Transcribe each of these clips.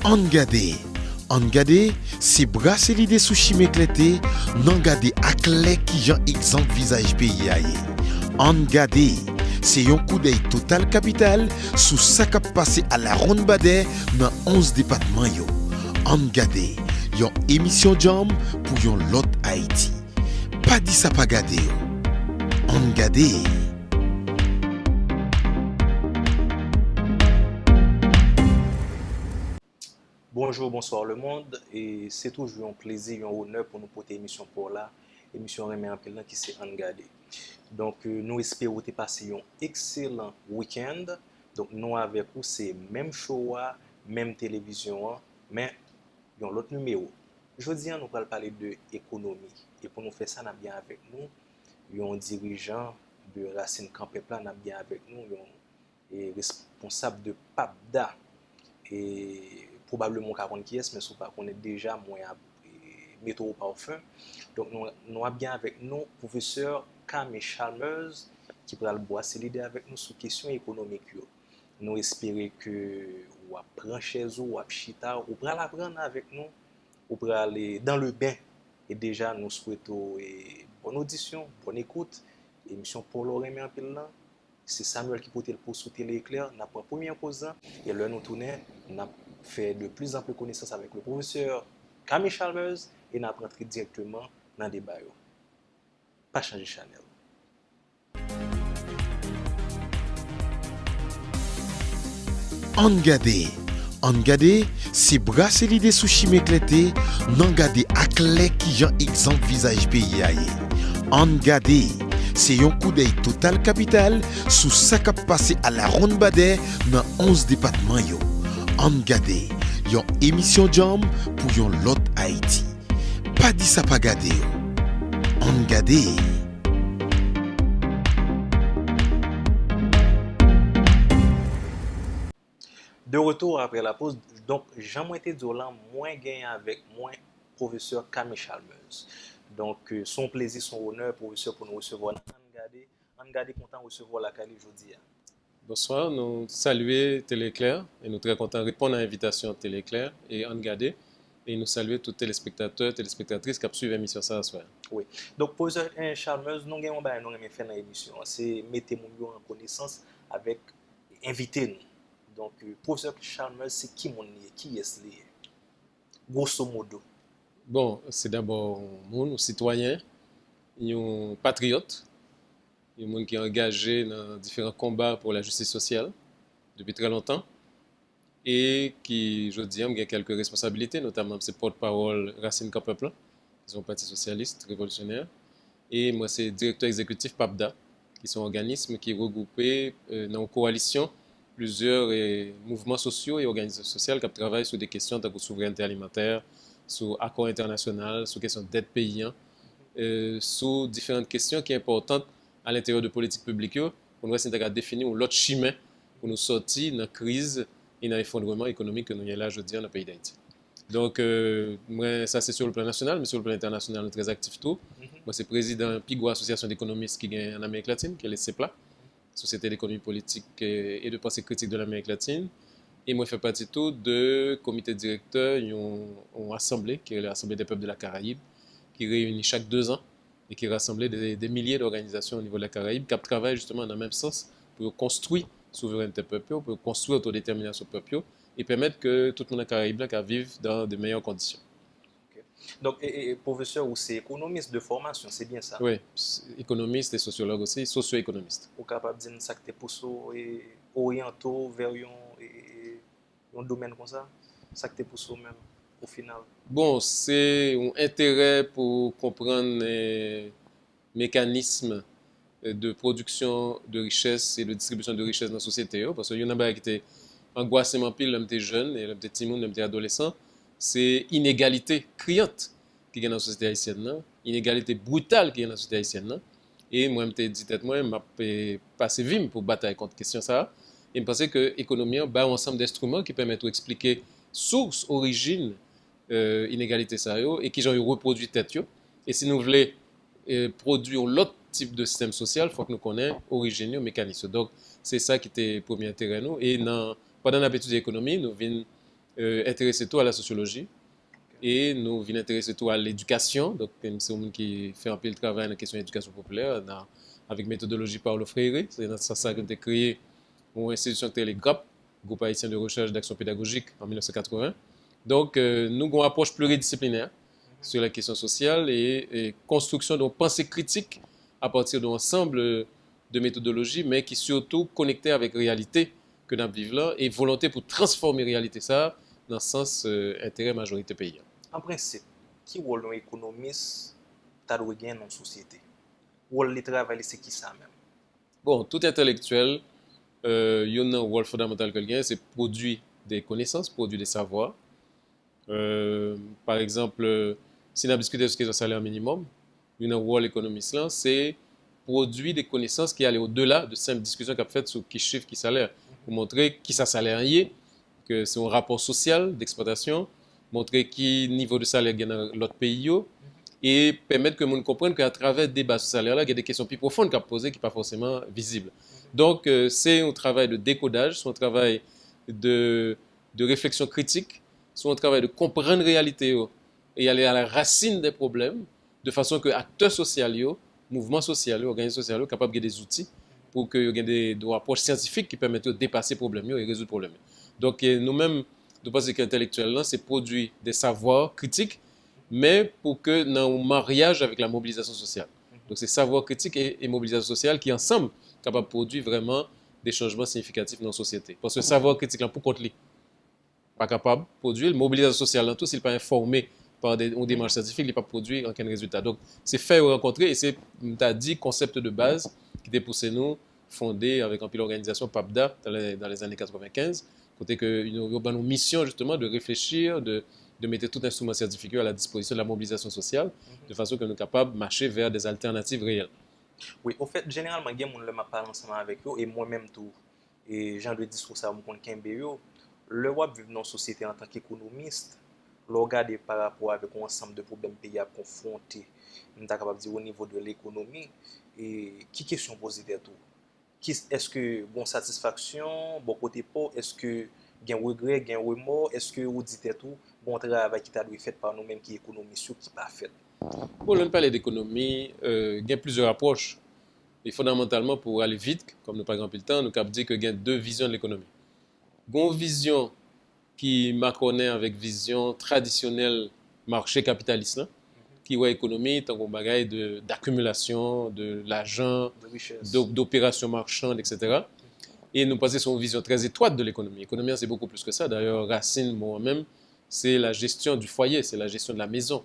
An gade, c'est brasserie de sushi m'éclaté, nan gade ak lek qui jan exemple visage pays aye. An gade, c'est yon coup d'œil total capital sous sa k'ap passé à la ronde badè dans 11 départements yo. An gade, yon émission jam pour yon lot Haïti. Pas dit ça pas gade yo. An gade. Bonjour, bonsoir le monde, et c'est toujours un plaisir, un honneur pour nous porter émission pour là, émission remet en plein qui c'est Angade. Donc nous espérons te passer un excellent week-end. Donc nous avec vous c'est même show, même télévision, mais dans l'autre numéro. Aujourd'hui nous allons parler de économie et pour nous faire ça, nous avons bien avec nous un dirigeant de Racine Campé Plan, nous avons bien avec nous et responsable de PAPDA et probablement qu'on qui est, mais si pas qu'on est déjà moins métro parfum. Donc nous avons bien avec nous professeur Camille Chalmers qui pourra le brasser l'idée avec nous sur question économique. Nous espérons que vous apprenez chez vous, ou chita, ou pourra l'apprendre avec nous, ou pourra aller dans le bain. Et déjà nous souhaitons bonne audition, bonne écoute. Émission pour l'oreille en pile là. C'est Samuel qui porte le pour sous télé éclair. N'a pas premier posant et là nous tourner, n'a fait de plus en plus connaissance avec le professeur Camille Chalmers et n'a rentré directement dans le débat. Pas changer channel. An gade, c'est brasserie de sushi m'éclaté, nan gade ak lek qui jan exemple visage pays aye. An gade, c'est yon coup d'œil total capital sous sa k'ap passé à la ronde badè dans 11 départements yo. An gade, yon émission jam pour yon lot Haïti. Pas dit ça pas gade yo. An gade. De retour après la pause, donc Jean-Moïté Dolan moins gagné avec moins professeur Camille Chalmers. Donc son plaisir, son honneur professeur pour nous recevoir. Angade content de recevoir la Cali aujourd'hui. Bonsoir, nous saluons Téléclair et nous sommes très contents de répondre à l'invitation de Téléclair et Angade. Et nous saluons tous les téléspectateurs, téléspectatrices qui suivent l'émission ça ce soir. Oui. Donc professeur Chalmers, nous avons fait dans l'émission, c'est mettre mon en connaissance avec invité nous. Donc, professeur Chalmers, c'est qui est-ce lié? Grosso modo. Bon, c'est d'abord un citoyen, un patriote, un monde qui est engagé dans différents combats pour la justice sociale depuis très longtemps et qui, je dis, a quelques responsabilités, notamment ses porte-parole Racine Campé Plan, qui sont un parti socialiste révolutionnaire, et moi c'est directeur exécutif PAPDA, qui sont un organisme qui est regroupé dans une coalition plusieurs mouvements sociaux et organisations sociales qui travaillent sur des questions telles que souveraineté alimentaire, sur accords internationaux, sur questions d'aide paysan, sur différentes questions qui sont importantes à l'intérieur de politique publique pour nous essayer de définir l'autre chemin pour nous sortir de la crise et dans l'effondrement économique que nous avons là aujourd'hui dans le pays d'Haïti. Donc, moi, ça c'est sur le plan national, mais sur le plan international, nous sommes très actifs tout. Moi, c'est président Pigou Association d'économistes qui gagne en Amérique latine, qui est le CEPLA. Société d'économie politique et de pensée critique de l'Amérique latine. Et moi, je fais partie tout de comité directeur d'une assemblée, qui est l'Assemblée des peuples de la Caraïbe, qui réunit chaque 2 ans et qui rassemble des milliers d'organisations au niveau de la Caraïbe, qui travaillent justement dans le même sens pour construire la souveraineté peuple, pour construire l'autodétermination peuple et permettre que tout le monde de la Caraïbe vive dans de meilleures conditions. Donc, professeur, ou c'est économiste de formation, c'est bien ça? Oui, économiste et sociologue aussi, socio-économiste. Ou capable de dire ça que tu es orienté vers un domaine comme ça? Ça que tu es même, au final? Bon, c'est un intérêt pour comprendre les mécanismes de production de richesse et de distribution de richesse dans la société. Parce qu'il y en a qui étaient angoissément pile, l'homme était jeune, et l'homme était timide, l'homme était adolescent. C'est inégalité criante qui est dans la société haïtienne, inégalité brutale qui est dans la société haïtienne. Et moi, je me dis, moi, je passé vite pour batailler contre cette question. Et je pense que l'économie a un ensemble d'instruments qui permettent d'expliquer source, origine, inégalité et qui ont reproduit tête. Et si nous voulons produire l'autre type de système social, il faut que nous connaissions l'origine et le mécanisme. Donc, c'est ça qui était le premier intérêt. Et pendant l'étude d'économie, nous venons intéressé tout à la sociologie et nous venons intéresser tout à l'éducation. Donc, c'est un monde qui fait un peu le travail dans la question de l'éducation populaire avec méthodologie Paulo Freire. C'est dans ça qu'on a créé une institution qui est le GRAP, Groupe haïtien de recherche d'action pédagogique, en 1980. Donc, nous avons une approche pluridisciplinaire sur la question sociale et construction d'une pensée critique à partir d'un ensemble de méthodologies, mais qui surtout connectée avec la réalité que nous vivons là et volonté pour transformer la réalité ça dans le sens intérêt majorité pays. En principe, qui rôle un économiste t'a doit gagner dans la société? Rôle le travail c'est qui ça même? Bon, tout intellectuel, il y a un rôle fondamental que gagne, c'est produire des connaissances, produire des savoirs. Par exemple, si on a discuté de ce qu'est le salaire minimum, un rôle économiste là, c'est produire des connaissances qui allaient au-delà de simple discussion qu'a fait sur qui chiffre, qui salaire, pour montrer qui ça salaire est, que c'est un rapport social d'exploitation, montrer qui niveau de salaire gagne dans l'autre pays et permettre que les gens comprennent qu'à travers des débat sur ce salaire-là, il y a des questions plus profondes qu'à poser qui ne sont pas forcément visibles. Donc, c'est un travail de décodage, c'est un travail de réflexion critique, c'est un travail de comprendre la réalité et aller à la racine des problèmes, de façon que acteurs sociaux, mouvements sociaux, organismes sociaux, soient capables de des outils pour qu'il y ait des approches scientifiques qui permettent de dépasser les problèmes et résoudre les problèmes. Donc, nous-mêmes, nous pensons qu'intellectuellement, c'est produire des savoirs critiques, mais pour que dans un mariage avec la mobilisation sociale. Donc, c'est savoir critique et mobilisation sociale qui, ensemble, sont capables de produire vraiment des changements significatifs dans la société. Parce que savoir critique, là, pour contre lui, pas capable de produire. La mobilisation sociale, là, tout, s'il n'est pas informé par une démarche scientifique, il n'est pas produit aucun résultat. Donc, c'est faire rencontrer et c'est, tu as dit, concept de base qui était poussé nous, fondé avec un peu l'organisation PAPDA dans les années 95, côté que une mission justement de réfléchir, de mettre tout instrument scientifique à la disposition de la mobilisation sociale, de façon que nous sommes capables de marcher vers des alternatives réelles. Oui, au fait, généralement, il y a des gens qui parlent ensemble avec eux, et moi-même tout, et j'ai de discours ça, je connais le web vivre dans une société en tant qu'économiste, le regarder par rapport avec un ensemble de problèmes pays à confronter, nous sommes capables de dire au niveau de l'économie, et qui question poser des tout? Est-ce que bon satisfaction, bon côté pas, est-ce que gain regret, gain remords, est-ce que vous dites tout, bon travail qui t'a dû fait par nous-mêmes qui économistes qui pas fait? Pour ne parler d'économie, il y a plusieurs approches. Et fondamentalement, pour aller vite, comme nous pas grand le temps, nous avons dit qu'il y a deux visions de l'économie. Une vision qui m'acconnait avec vision traditionnelle marché capitaliste, qui voit l'économie tant qu'on bagaille d'accumulation, de l'argent, d'opérations marchandes, etc. Et nous passons sur une vision très étroite de l'économie. L'économie, c'est beaucoup plus que ça. D'ailleurs, Racine, moi-même, c'est la gestion du foyer, c'est la gestion de la maison.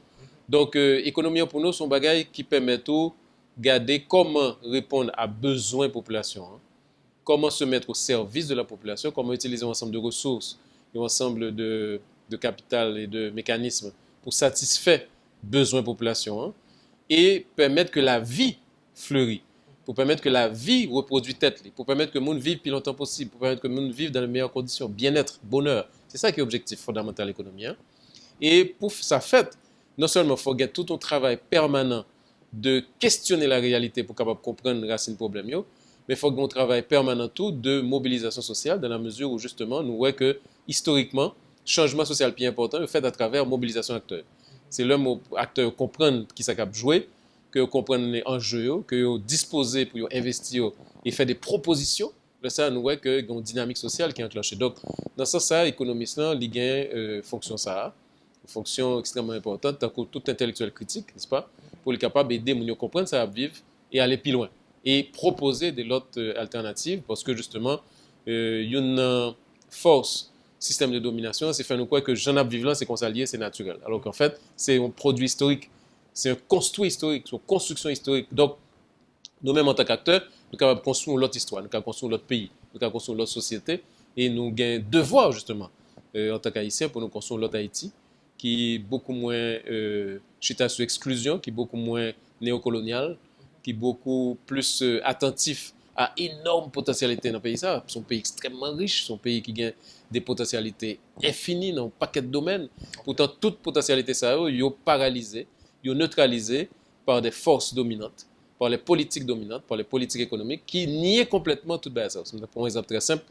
Donc, économie pour nous, c'est un bagage qui permet de garder comment répondre à besoins de la population, comment se mettre au service de la population, comment utiliser un ensemble de ressources, un ensemble de capital et de mécanismes pour satisfaire besoins de la population et permettre que la vie fleurit, pour permettre que la vie reproduise tête, pour permettre que le monde vive plus longtemps possible, pour permettre que le monde vive dans les meilleures conditions, bien-être, bonheur. C'est ça qui est l'objectif fondamental de l'économie. Et pour ça fait, non seulement il faut faire tout un travail permanent de questionner la réalité pour capable comprendre les racines problème, mais il faut un travail permanent tout de mobilisation sociale dans la mesure où justement nous voyons que historiquement, changement social plus important est fait à travers mobilisation acteurs. C'est l'homme acteur comprendre qui ça cap jouer, que comprendre les enjeux, que disposer pour investir et faire des propositions. Là ça nous voyons que une dynamique sociale qui est enclenchée. Donc dans ce sens ça, économiste là, il y a une fonction ça, une fonction extrêmement importante tant que tout intellectuel critique, n'est-ce pas, pour être capable d'aider les gens à comprendre ça à vivre et aller plus loin et proposer des autres alternatives parce que justement il y a une force système de domination, c'est faire nous croire que j'en ai vivant, c'est qu'on s'allie, c'est naturel. Alors qu'en fait, c'est un produit historique, c'est un construit historique, c'est une construction historique. Donc, nous-mêmes en tant qu'acteurs, nous sommes capables de construire notre histoire, nous sommes capables de construire notre pays, nous sommes capables de construire notre société, et nous avons un devoir justement, en tant qu'Haïtiens, pour nous construire notre Haïti, qui est beaucoup moins chita sur exclusion, qui est beaucoup moins néocolonial, qui est beaucoup plus attentif à énorme potentialité dans le pays. C'est un pays extrêmement riche, c'est un pays qui a des potentialités infinies dans un paquet de domaines. Pourtant, toute potentialité, ça est paralysée, neutralisée par des forces dominantes, par les politiques dominantes, par les politiques économiques qui nient complètement toute base. Pour un exemple très simple,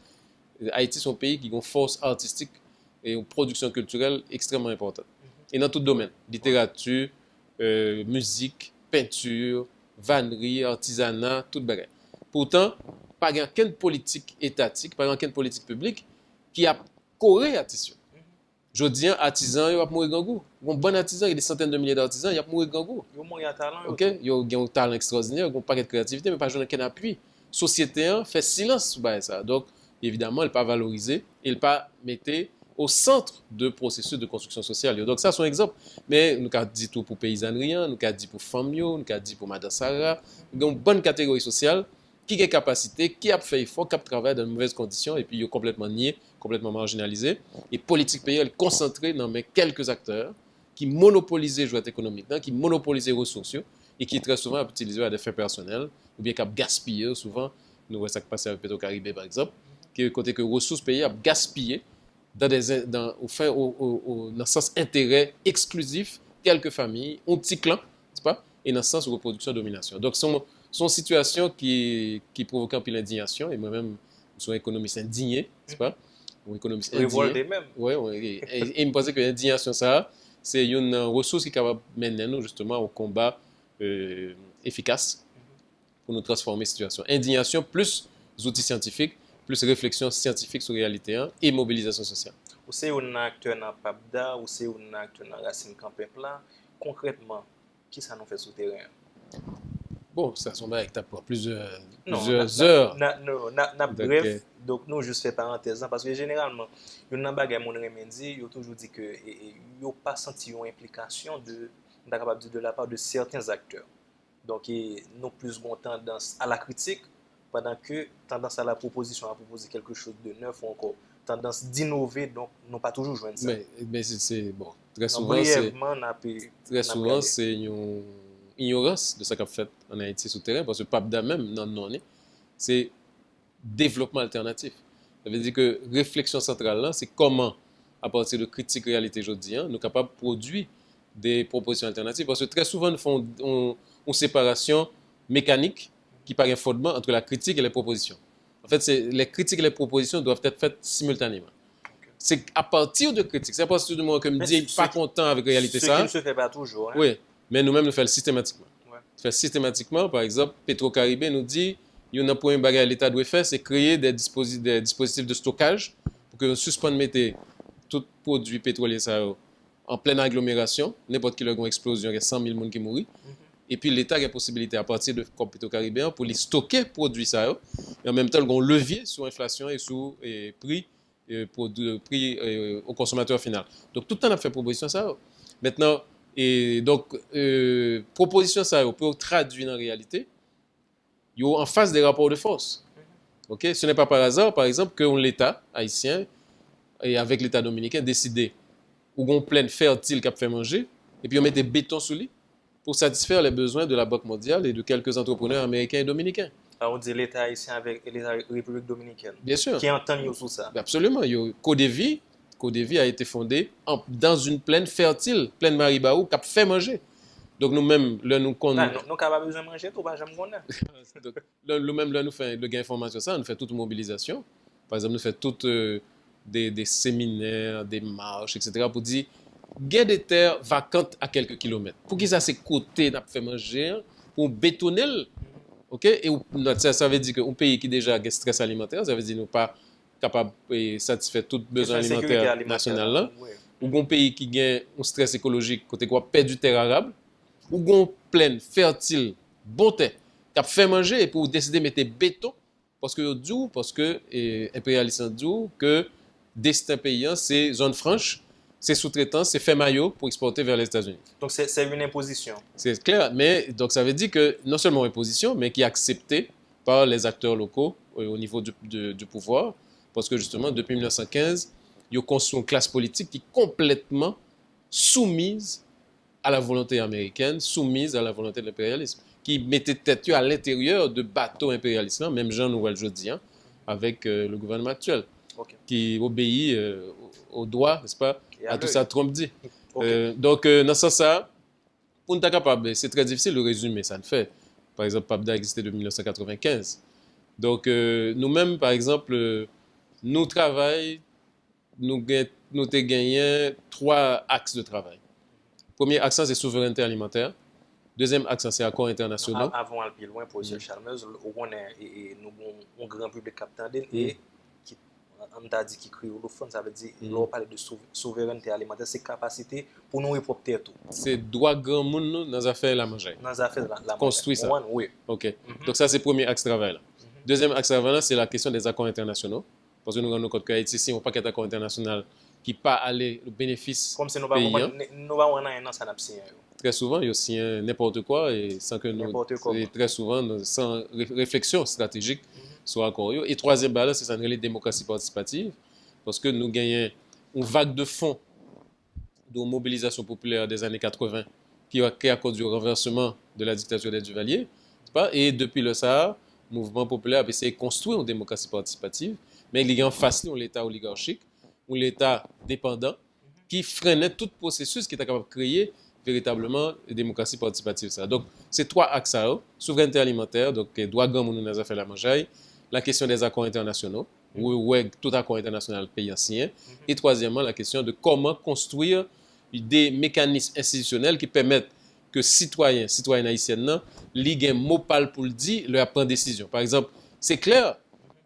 Haïti, c'est un pays qui a une force artistique et une production culturelle extrêmement importante. Et dans tout domaine, littérature, musique, peinture, vannerie, artisanat, tout bagage. Pourtant, pas aucune politique étatique, pas aucune politique publique qui a coré artisan. Je dis, artisan, il va mourir gangou. Un bon artisan, il y a des centaines de milliers d'artisans, il va mourir gangou. Il y a un talent. OK, il y a un talent extraordinaire, il y a un paquet de créativité, mais pas besoin d'aucun appui. La société fait silence sur ça. Donc, évidemment, elle n'est pas valorisée, elle n'est pas mettée au centre de processus de construction sociale. Donc, ça, c'est un exemple. Mais nous avons dit tout pour paysannerie, nous avons dit pour femmes, nous avons dit pour Madame Sarah. Nous avons une bonne catégorie sociale qui a capacité, qui a fait effort, qui a travaillé dans de mauvaises conditions, et puis il est complètement nié, complètement marginalisé. Et politique pays, elle est concentrée dans quelques acteurs qui monopolisent les jouets économiques, qui monopolisent les ressources, et qui très souvent utilisés à des fins personnelles, ou bien qui gaspillé souvent. Nous voyons ça qui passe avec Petro-Caribé, par exemple, qui est côté que les ressources pays a gaspillé dans le sens intérêt exclusif, quelques familles, un petit clan, n'est-ce pas? Et dans le sens de reproduction domination. Donc, sont situations qui provoquent un peu l'indignation, et moi-même, je suis un économiste indigné, n'est-ce pas? Ou économiste indigné. Révolté même. Oui, et il me pensait que l'indignation, ça, c'est une ressource qui est capable de mener nous, justement, au combat efficace pour nous transformer la situation. Indignation plus outils scientifiques, plus réflexion scientifique sur la réalité et mobilisation sociale. Ou c'est un acteur dans PAPDA, ou c'est un acteur dans Racine Campepla. Concrètement, qui ça nous fait sur le terrain? Bon, ça semble avec ta pour plusieurs heures. Bref, donc nous juste fait parenthèse parce que généralement, il y a un bagage mon remendi, il toujours dit que il n'y a pas senti une implication de la part de certains acteurs. Donc nous plus une tendance à la critique pendant que tendance à la proposition à proposer quelque chose de neuf ou encore tendance d'innover, donc non pas toujours joindre ça. Mais c'est bon, très souvent c'est une ignorance de ce qu'a fait en Haïti sur le terrain, parce que PAPDA même, non, c'est développement alternatif. Ça veut dire que réflexion centrale, là, c'est comment, à partir de critiques réalité aujourd'hui, nous sommes capables de produire des propositions alternatives, parce que très souvent, nous faisons une séparation mécanique qui paraît un fondement entre la critique et les propositions. En fait, les critiques et les propositions doivent être faites simultanément. Okay. C'est à partir de critiques, c'est à partir du moment que me dit pas content avec la réalité ça. Ce qui ne se fait pas toujours. Hein? Oui. Mais nous-mêmes, nous faisons systématiquement. Ouais. Systématiquement, par exemple, Petro-Caribé nous dit, il y a un point que l'État doit faire, c'est créer des dispositifs de stockage pour que nous suspendions mettre tout produit pétrolier ça, en pleine agglomération. N'importe quelle explosion, il y a 100 000 personnes qui mourent. Et puis l'État a la possibilité, à partir de Petro-Caribé, pour les stocker produits ça, et en même temps, il y a un levier sur l'inflation et sur le prix au consommateur final. Donc, tout le temps, on a fait proposition ça. Maintenant, et donc, proposition ça, pour traduire en réalité, il y a en face des rapports de force. Okay? Ce n'est pas par hasard, par exemple, que l'État haïtien et avec l'État dominicain décidé ou on plaine fertile qu'a fait manger, et puis on met des bétons sous lui pour satisfaire les besoins de la Banque mondiale et de quelques entrepreneurs américains et dominicains. Alors on dit l'État haïtien avec l'État République dominicaine. Bien sûr. Qui entend sur ça. Absolument. Codévie a été fondée dans une plaine fertile, plaine Maribaou, qui a fait manger. Donc nous-mêmes, là, nous connaissons. Nous n'avons pas besoin de manger, tout, pas jamais connaître. Nous-mêmes, là, nous faisons le gain information ça, nous faisons toute mobilisation. Par exemple, nous faisons toutes des séminaires, des marches, etc. pour dire, il y a des terres vacantes à quelques kilomètres. Pour qu'ils aient ces côtés, nous fait manger, pour bétonner. OK? Et ça veut dire qu'un pays qui déjà a un stress alimentaire, ça veut dire qu'il n'est pas capable de satisfaire tous les besoins alimentaires nationaux. Ou un pays qui a un stress écologique, côté quoi, perd du terre arable, ou une plaine fertile, bon terre, qui a fait manger et pour décider de mettre béton, parce que impérialistes disent que destin paysan, c'est zone franche, c'est sous-traitant, c'est fait maillot pour exporter vers les États-Unis. Donc c'est une imposition. C'est clair, mais donc ça veut dire que non seulement une imposition, mais qui est acceptée par les acteurs locaux au niveau du pouvoir, parce que justement, depuis 1915, il y a construit une classe politique qui est complètement soumise à la volonté américaine, soumise à la volonté de l'impérialisme, qui mettait tête à l'intérieur de bateaux impérialistes, même Jean Nouvel jeudi, avec le gouvernement actuel, qui obéit au droit, n'est-ce pas, à tout ça Trump dit. Donc, dans ce sens, pour nous être capable, c'est très difficile de résumer, ça ne fait. Par exemple, PAPDA existait depuis 1995. Donc, nous-mêmes, par exemple, nous travaillons, nous avons nous avons gagné 3 axes de travail. Premier axe, c'est souveraineté alimentaire. Deuxième axe, c'est accords internationaux. Avant d'aller plus loin, professeur Chalmers, nous avons un grand public capitaine et on t'a dit qui créolophone, ça veut dire, on parle de souveraineté alimentaire, c'est capacité pour nous reporter tout. C'est droit grand monde dans les affaires la manger. Dans les affaires la construire ça. Oui. OK. Donc ça, c'est le premier axe de travail. Là. Deuxième axe de travail, c'est la question des accords internationaux. Parce que nous rendons compte qu'Haïti, si on n'a pas d'accords internationaux qui pas aller le bénéfice comme si nous paysan. Nous avons un an, ça n'a pas signé. Très souvent, il y a aussi n'importe quoi et sans que nous, très souvent, sans réflexion stratégique sur l'accord. Et troisième balance, c'est ça, la démocratie participative, parce que nous gagnons une vague de fonds de mobilisation populaire des années 80 qui a conduit au renversement de la dictature des Duvalier. Et depuis le Sahara, le mouvement populaire a essayé de construire une démocratie participative, mais il y a en face un État oligarchique, ou l'État dépendant, qui freinait tout processus qui était capable de créer véritablement une démocratie participative. Ça. Donc, c'est 3 axes. Souveraineté alimentaire, donc droit grand monde dans affaires la mangeaille, la question des accords internationaux, où tout accord international pays ancien, et troisièmement, la question de comment construire des mécanismes institutionnels qui permettent que citoyens haïtiens, ligue un mot parle pour le dire, leur prendre décision. Par exemple, c'est clair,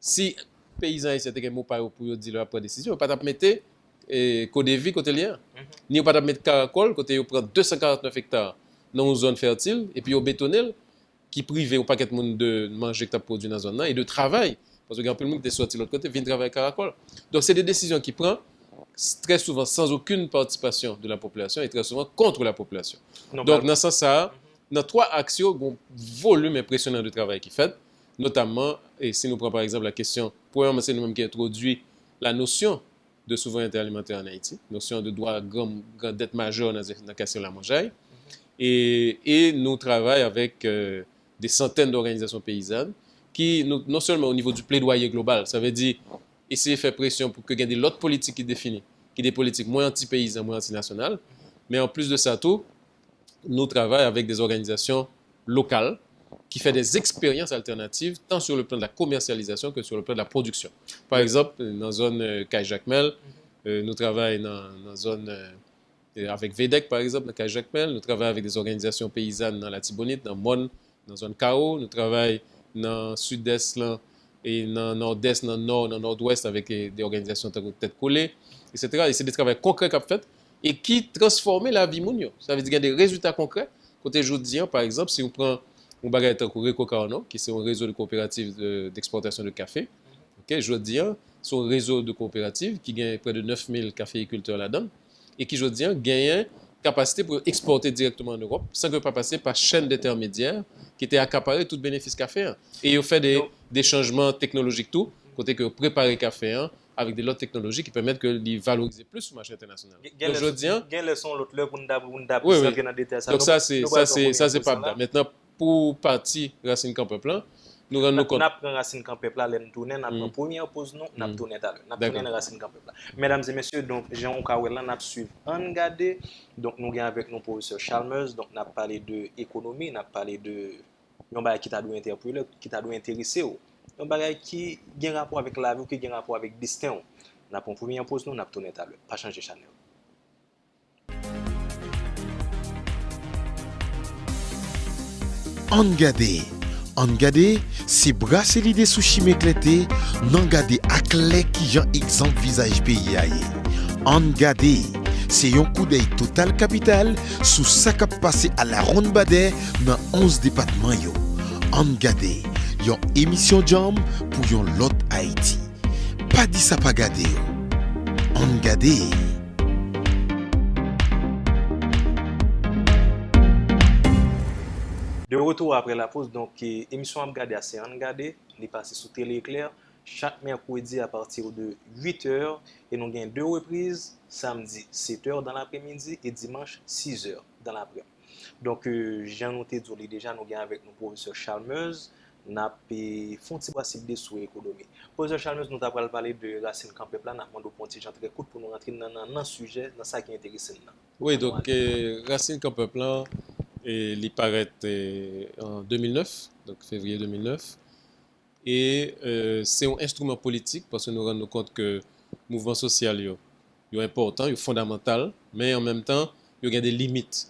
si paysans haïtiens ont un mot parle pour dire leur prendre décision, on ne peut pas mettre côté vie, côté lien. Ni on ne peut pas mettre caracol, côté on prend 249 hectares dans une zone fertile, et puis on bétonne, qui prive au paquet de monde de manger que tu as produit dans la zone et de travail. Parce que tout le monde qui est sorti de l'autre côté vient travailler caracol. Donc, c'est des décisions qui prennent très souvent sans aucune participation de la population et très souvent contre la population. Donc, dans ce sens, dans 3 actions, un volume impressionnant de travail qui est fait, notamment, et si nous prenons par exemple la question, premièrement, c'est nous-mêmes qui introduit la notion de souveraineté alimentaire en Haïti, notion de droit grand dette majeure dans la question de la mangeaille, et nous travaillons avec des centaines d'organisations paysannes qui, non seulement au niveau du plaidoyer global, ça veut dire essayer de faire pression pour que y ait des lots politiques qui définissent, qui sont des politiques moins anti-paysannes, moins anti-nationales, mais en plus de ça tout, nous travaillons avec des organisations locales qui font des expériences alternatives, tant sur le plan de la commercialisation que sur le plan de la production. Par exemple, dans la zone Caille-Jacmel, nous travaillons dans la zone avec VEDEC, par exemple, dans Caille-Jacmel, nous travaillons avec des organisations paysannes dans la Tibonite, dans Mon, dans la zone Kao, nous travaillons dans le sud-est et dans le nord-est, dans le nord, dans le nord-ouest avec des organisations tête collée, etc. Et c'est des travaux concrets qu'on fait et qui transforment la vie moun yo. Ça veut dire qu'il y a des résultats concrets. Côté joudien, par exemple, si on prend un bagage comme Réco Carano, qui est un réseau de coopératives d'exportation de café, joudien, c'est un réseau de coopératives qui gagne près de 9000 caféiculteurs là-dedans et qui, joudien, gagne capacité pour exporter directement en Europe sans que pas passer par chaîne d'intermédiaires qui était accaparé tout bénéfice café. Et ils ont fait des changements technologiques tout, côté que préparer café avec des lots technologiques qui permettent que les valoriser plus sur le marché international. Donc ça c'est pas bien. Maintenant pour partie Racine Camp Peuple, nous rendons compte. Nous prenons Racine Camp Peuple là, nous tournons, nous prenons première pause nous, nous tournons à l'heure. Nous tournons Racine Camp Peuple. Mesdames et messieurs, donc Jean Kawel là, nous suivons Angade. Donc nous avons avec nous professeur Chalmers, donc nous avons parlé de économie, nous avons parlé de un bagage qui t'a dû interpeller, qui t'a dû intéresser, un bagage qui a un rapport avec la vie, qui a un rapport avec destin. Nous prenons première pause nous, nous tournons à l'heure. Pas changer channel. Angade, c'est brasser l'idée sushi m'éclaté, n'engade ak lek qui jan exemple visage pays aye. Angade, c'est un coup d'œil total capital sous ça qui passé à la ronde badé dans 11 départements yo. Angade, yon émission jam pour yon lot Haïti. Pas dit ça pas gade yo. Angade. De retour après la pause, donc émission Angade c'est Angade, il est passé sous Télé Éclair chaque mercredi à partir de 8h et nous avons 2 reprises, samedi 7h dans l'après-midi et dimanche 6h dans l'après-midi. Donc j'ai noté déjà nous avons avec nous professeur Chalmers, nous avons fait un petit idée sur l'économie. Professeur Chalmers, nous avons parlé de Racine Camp Peuple, nous avons demandé un petit très court pour nous rentrer dans le sujet, dans ça qui est intéressant. Oui, donc Racine Camp Peuple, il paraît en 2009, donc février 2009. Et c'est un instrument politique parce que nous rendons compte que le mouvement social sont importants, ils sont fondamentaux, mais en même temps, il y a des limites.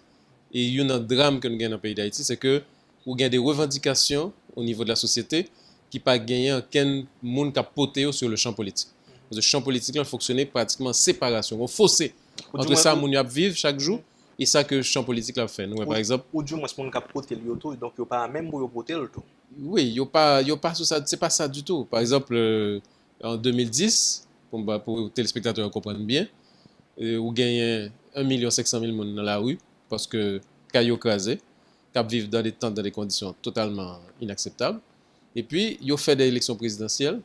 Et il y a un drame que nous avons dans le pays d'Haïti, c'est que il y a des revendications au niveau de la société qui pas gagné aucun monde qui a poté sur le champ politique. Le champ politique là fonctionnait pratiquement en séparation, on fossé entre ça moun y vivre chaque jour et ça que le champ politique là fait. Nous par exemple ou du moins monde qui a poté le tout, donc il pas même pour poter le tout. oui, il y a pas sur ça, c'est pas ça du tout. Par exemple en 2010 pour les téléspectateurs comprennent bien, ou gagné 1,5 million de monde dans la rue parce que caillou crasé, qui vivent dans des tentes dans des conditions totalement inacceptables. Et puis, ils ont fait des élections présidentielles.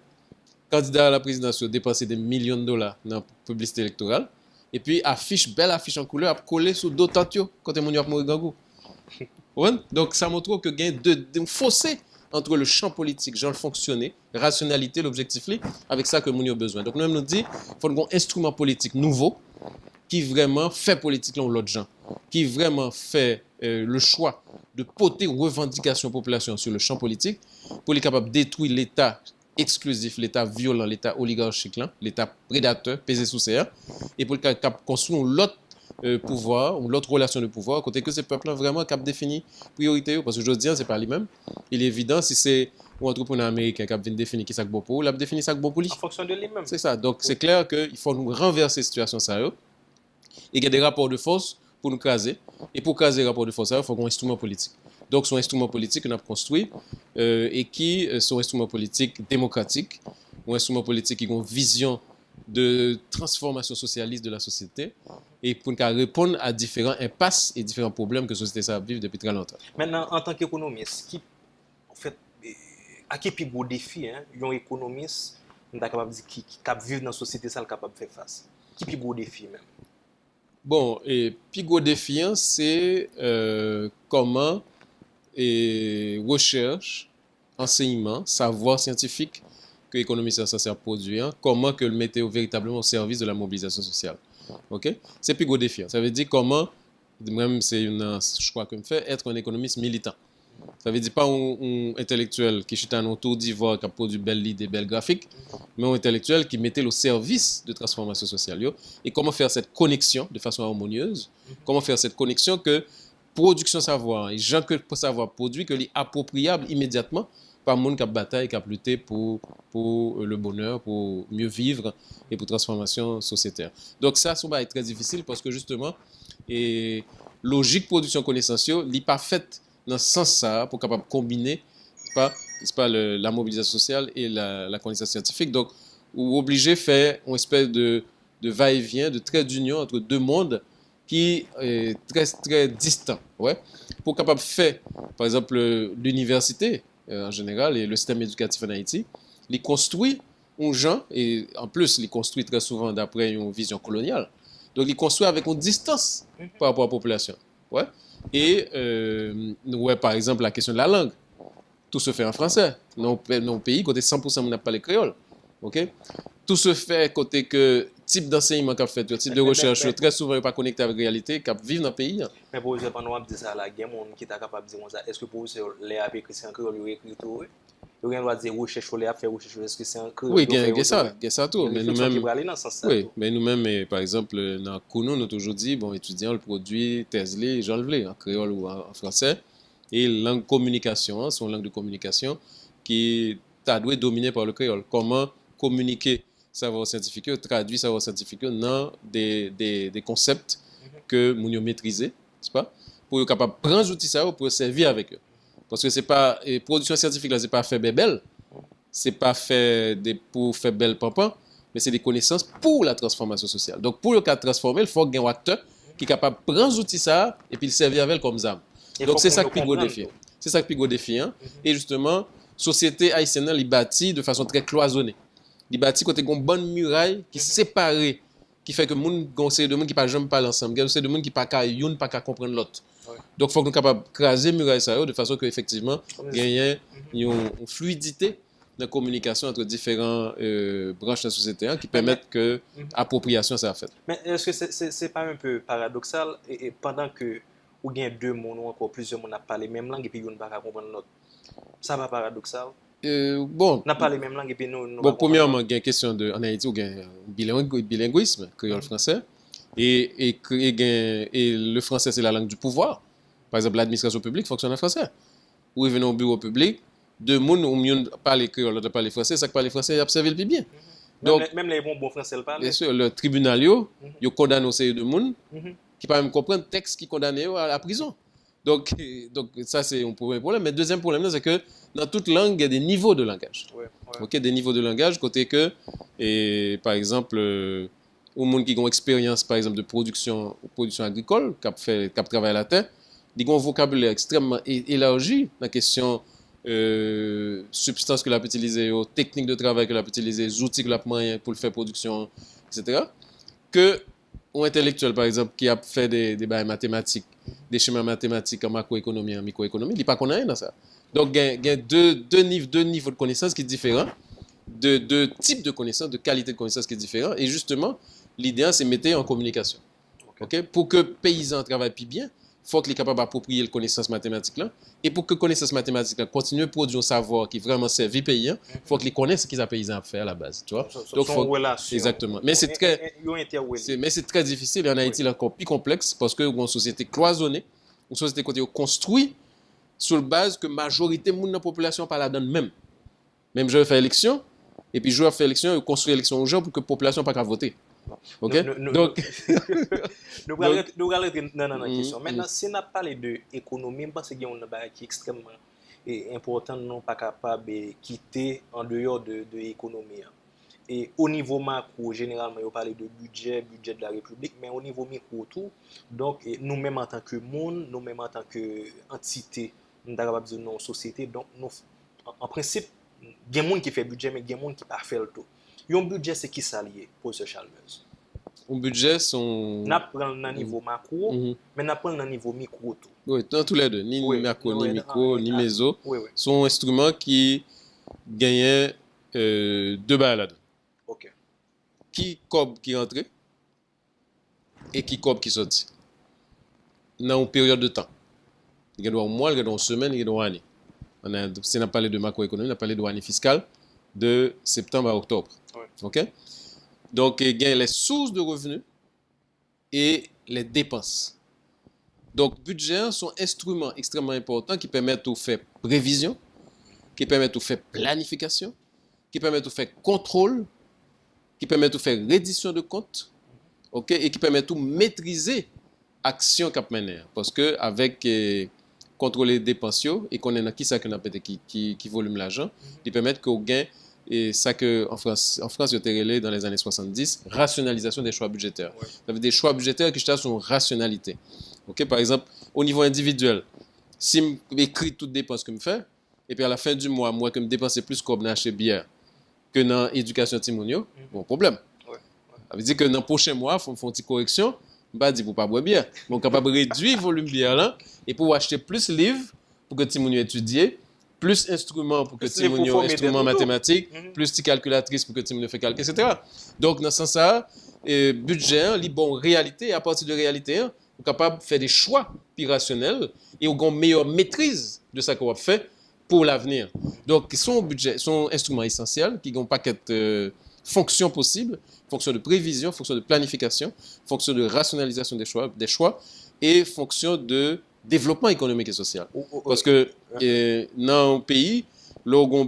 Candidats à la présidence ont dépensé des millions de dollars dans la publicité électorale. Et puis, belle affiche en couleur, a collé sur d'autres tentes quand ils ont mourir gangou. Donc, ça montre que il y a un fossé entre le champ politique, genre fonctionner, rationalité, l'objectif, avec ça que nous avons besoin. Donc, nous dit qu'il faut un instrument politique nouveau qui vraiment fait politique dans l'autre gens, qui vraiment fait le choix de porter revendications population sur le champ politique pour être capable de détruire l'État exclusif, l'État violent, l'État oligarchique, l'État prédateur, pesé sous serre, et pour être capable de construire l'autre pouvoir, ou l'autre relation de pouvoir, côté que ces peuples vraiment capable de définir priorité, parce que je dis, c'est pas lui-même. Il est évident, si c'est un entrepreneur américain qui a défini qui est bon pour, il a défini ça bon pour lui. En fonction de lui-même. C'est ça. Donc, c'est clair qu'il faut nous renverser cette situation, ça. Et il y a des rapports de force pour nous craser. Et pour craser les rapports de force, il faut un instrument politique. Donc, c'est un instrument politique qu'on a construit et qui sont un instrument politique démocratique, un instrument politique qui a une vision de transformation socialiste de la société et pour répondre à différents impasses et différents problèmes que la société ça vit depuis très longtemps. Maintenant, en tant qu'économiste, en fait, à quel plus gros défi, un économiste, on est capable de dire qui vit dans la société, ça est capable de faire face. Qui plus gros défi même? Bon, et plus gros défi, c'est comment recherche, enseignement, savoir scientifique que l'économie est censée produire, comment que le mettre véritablement au service de la mobilisation sociale. Ok? C'est plus gros défi. Ça veut dire comment, même c'est une choix que je fais, être un économiste militant. Ça veut dire pas un intellectuel qui est un autour d'ivoire qui a produit belles idées, belles graphiques, mais un intellectuel qui mettait au service de transformation sociale. Et comment faire cette connexion de façon harmonieuse, comment faire cette connexion que production savoir et gens que savoir produit, que est appropriable immédiatement par le monde qui a bataille, qui a lutté pour le bonheur, pour mieux vivre et pour transformation sociétaire. Donc ça va être très difficile parce que justement, et logique production connaissance, n'est pas faite dans ce sens-là pour capable combiner la mobilisation sociale et la connaissance scientifique. Donc, vous êtes obligé de faire une espèce de va-et-vient, de trait d'union entre deux mondes qui est très, très distant. Ouais? Pour capable faire, par exemple, l'université en général et le système éducatif en Haïti, il construit un gens, et en plus, il construit très souvent d'après une vision coloniale. Donc, il construit avec une distance par rapport à la population. Ouais? Et, par exemple, la question de la langue. Tout se fait en français. Dans nos pays, côté 100% on n'a pas les créoles. Okay? Tout se fait côté que type d'enseignement qu'a fait, type de recherche, très souvent n'est pas connecté avec la réalité, qui vivent dans le pays. Mais pour vous, pendant que vous dites ça, il y a des gens qui sont capables de dire ça. Est-ce que pour vous, les AP écrit en créole, ils écrit tout? Vous avez dire recherche, les faire recherche, est-ce que c'est en créole? Oui, il y a ça tout. Mais nous-mêmes, oui, mais nous-mêmes, par exemple, dans Kounou, nous avons toujours dit, bon, étudiant le produit Tesla, Jean Levelé, en créole ou en français. Et langue communication, son langue de communication qui est dominée par le créole. Comment communiquer savoir scientifique, traduire savoir scientifique dans des concepts que nous avons maîtrisés, n'est-ce pas? Pour être capable de prendre les outils pour servir avec eux. Parce que c'est pas production scientifique là, c'est pas fait belle, c'est pas fait pour faire belle pampan, mais c'est des connaissances pour la transformation sociale. Donc pour le cas de transformer, il faut qu'il y ait un acteur qui est capable de prendre les outils et puis le servir avec comme ça. Donc c'est ça le plus gros défi. C'est ça le plus gros défi. Et justement, société haïtienne est bâtie de façon très cloisonnée. Il est bâti côté une bonne muraille qui est séparée, qui fait que les gens qui ne peuvent jamais parler ensemble, c'est des gens qui ne peuvent pas comprendre l'autre. Donc il faut qu'on soit capable de craser la muraille de façon qu'effectivement, il y ait une fluidité de communication entre différentes branches de la société qui permettent que l'appropriation soit faite. Mais est-ce que ce n'est pas un peu paradoxal et pendant que ou bien deux mondes ou encore plusieurs mondes à parler même langue et puis on ne va pas comprendre l'autre. Ça va paradoxal. Bon, On a parlé même langue et puis nous bon, premièrement, il y a une question de, en Haïti, il y a un bilinguisme, créole-français, et le français, c'est la langue du pouvoir. Par exemple, l'administration publique fonctionne en français. Ou ils viennent au bureau public, deux personnes ou mieux parler créole, l'autre parler français, ça qui parle français, ils observent le bien. Donc, même les bons français le parlent. bien sûr, le tribunal, ils condamnent aussi de monde qui ne peuvent même comprendre le texte qui condamne à la prison. Donc ça, c'est un premier problème. Mais le deuxième problème, c'est que dans toute langue, il y a des niveaux de langage. Okay, des niveaux de langage, côté que, par exemple, au monde qui ont expérience, par exemple, de production agricole, qui travaille à la terre, ils ont un vocabulaire extrêmement élargi dans la question substances que l'on peut utiliser, techniques de travail que l'on peut utiliser, les outils que l'on peut pour faire production, etc. Que un intellectuel, par exemple, qui a fait des mathématiques, des schémas mathématiques en macroéconomie, en microéconomie, il n'est pas qu'on a rien dans ça. Donc, il y a deux niveaux de connaissances qui sont différents, deux types de connaissances, de qualité de connaissances qui sont différents. Et justement, l'idée, c'est de mettre en communication. Okay? Pour que le paysan travaille plus bien, il faut qu'il soit capable d'approprier les connaissances mathématiques là. Et pour que les connaissances mathématiques là continuent à produire un savoir qui vraiment servi paysan, il faut qu'il connaisse ce qu'ils ont paysan à faire à la base. Tu vois? Donc, exactement. Mais c'est très difficile. Et en Haïti, c'est encore plus complexe parce que une société cloisonnée, une société qui est construite sur la base que la majorité de la population pas la donne même. Même je vais faire élection, et puis je vais faire élection et construire élection aux gens pour que la population pas qu'à voter. Ok? Donc, nous allons rentrer dans la question. Maintenant, si on a parlé de l'économie, je pense qu'il y a un débat qui est extrêmement important, non pas capable de quitter en dehors de l'économie. Et au niveau macro, généralement, on parle de budget de la République, mais au niveau micro tout, donc nous-mêmes en tant que monde, nous-mêmes en tant qu'entité, nous sommes capables de dire non société, donc nous, en principe, il y a des gens qui font budget, mais il y a des gens qui ne font pas le tout. Un budget, c'est qui s'allie pour ce Chalmers? Un budget, son... Nous prenons un niveau macro, mais nous prenons un niveau micro tout. Oui, dans tous les deux, ni macro, ni micro, ni méso, sont instruments qui gagnent deux balles. Ok. Qui cob qui rentre et qui cob qui sortit. Dans une période de temps. Il y a un mois, il y a une semaine, il y a une année. Si on a parlé de macroéconomie, on a parlé de l'année fiscale de septembre à octobre. Ok? Donc, il y a les sources de revenus et les dépenses. Donc, budget sont instruments extrêmement importants qui permettent de faire prévision, qui permettent de faire planification, qui permettent de faire contrôle, qui permettent de faire reddition de comptes, ok, et qui permettent de maîtriser l'action qu'on mène. Parce que avec contrôler les dépenses et qu'on est dans qui ça qu'on a qui volume l'argent, ils permettent qu'on gagne. Et ça que en France, il y a été dans les années 70, rationalisation des choix budgétaires. Ça veut dire des choix budgétaires qui sont rationalité. Ok, par exemple, au niveau individuel, si je écris toutes les dépenses que je fais, et puis à la fin du mois, moi, que je dépense plus comme dans acheter bière que dans l'éducation timonio, bon problème. Ça veut dire que dans le prochain mois, il faut faire une petite correction. Je ne vais pas dire pour ne pas boire bière. Je suis capable de réduire le volume de bière là, et pour acheter plus de livres pour que timonio étudie. Plus instruments pour que Timonio, instruments mathématiques, plus de calculatrices pour que Timonio fait calcul, etc. Donc, dans ce sens-là, budget, les bonnes réalités, à partir de réalité, on est capable de faire des choix plus rationnels et on a une meilleure maîtrise de ce qu'on va faire pour l'avenir. Donc, son budget, son instrument essentiel, qui ont un paquet de fonctions possibles, fonction de prévision, fonction de planification, fonction de rationalisation des choix et fonction de développement économique et social. Parce que dans un pays, là où on a un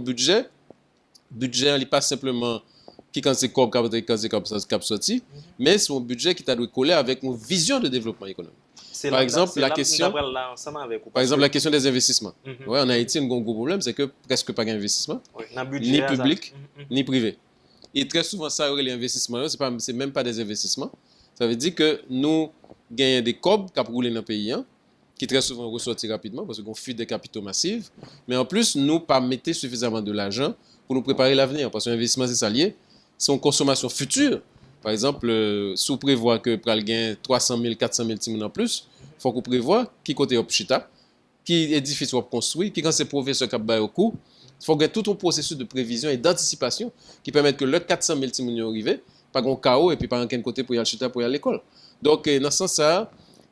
budget n'est pas simplement qui quand c'est cap sorti, mais c'est un budget qui doit coller avec une vision de développement économique. Par exemple, la question des investissements. Ouais, en Haïti, un gros problème, c'est que presque pas d'investissement, ni public, ni privé. Et très souvent, ça, les investissements, c'est même pas des investissements. Ça veut dire que nous gagnons des cobs qui roulent dans le pays, qui très souvent ressortent rapidement parce qu'on fuit des capitaux massifs. Mais en plus, nous pas mettre suffisamment de l'argent pour nous préparer l'avenir. Parce que l'investissement, c'est salier. C'est une consommation future. Par exemple, si on prévoit que pour le gain 300 000, 400 000 timons en plus, il faut qu'on prévoit qui côté Opchita, qui édifice soit construit, qui quand c'est professeur qui a au cours. Il faut qu'il y ait tout un processus de prévision et d'anticipation qui permette que le 400 000 timons arrivent, pas un chaos et puis pas un côté pour y aller chita pour y aller à l'école. Donc, dans ce sens-là,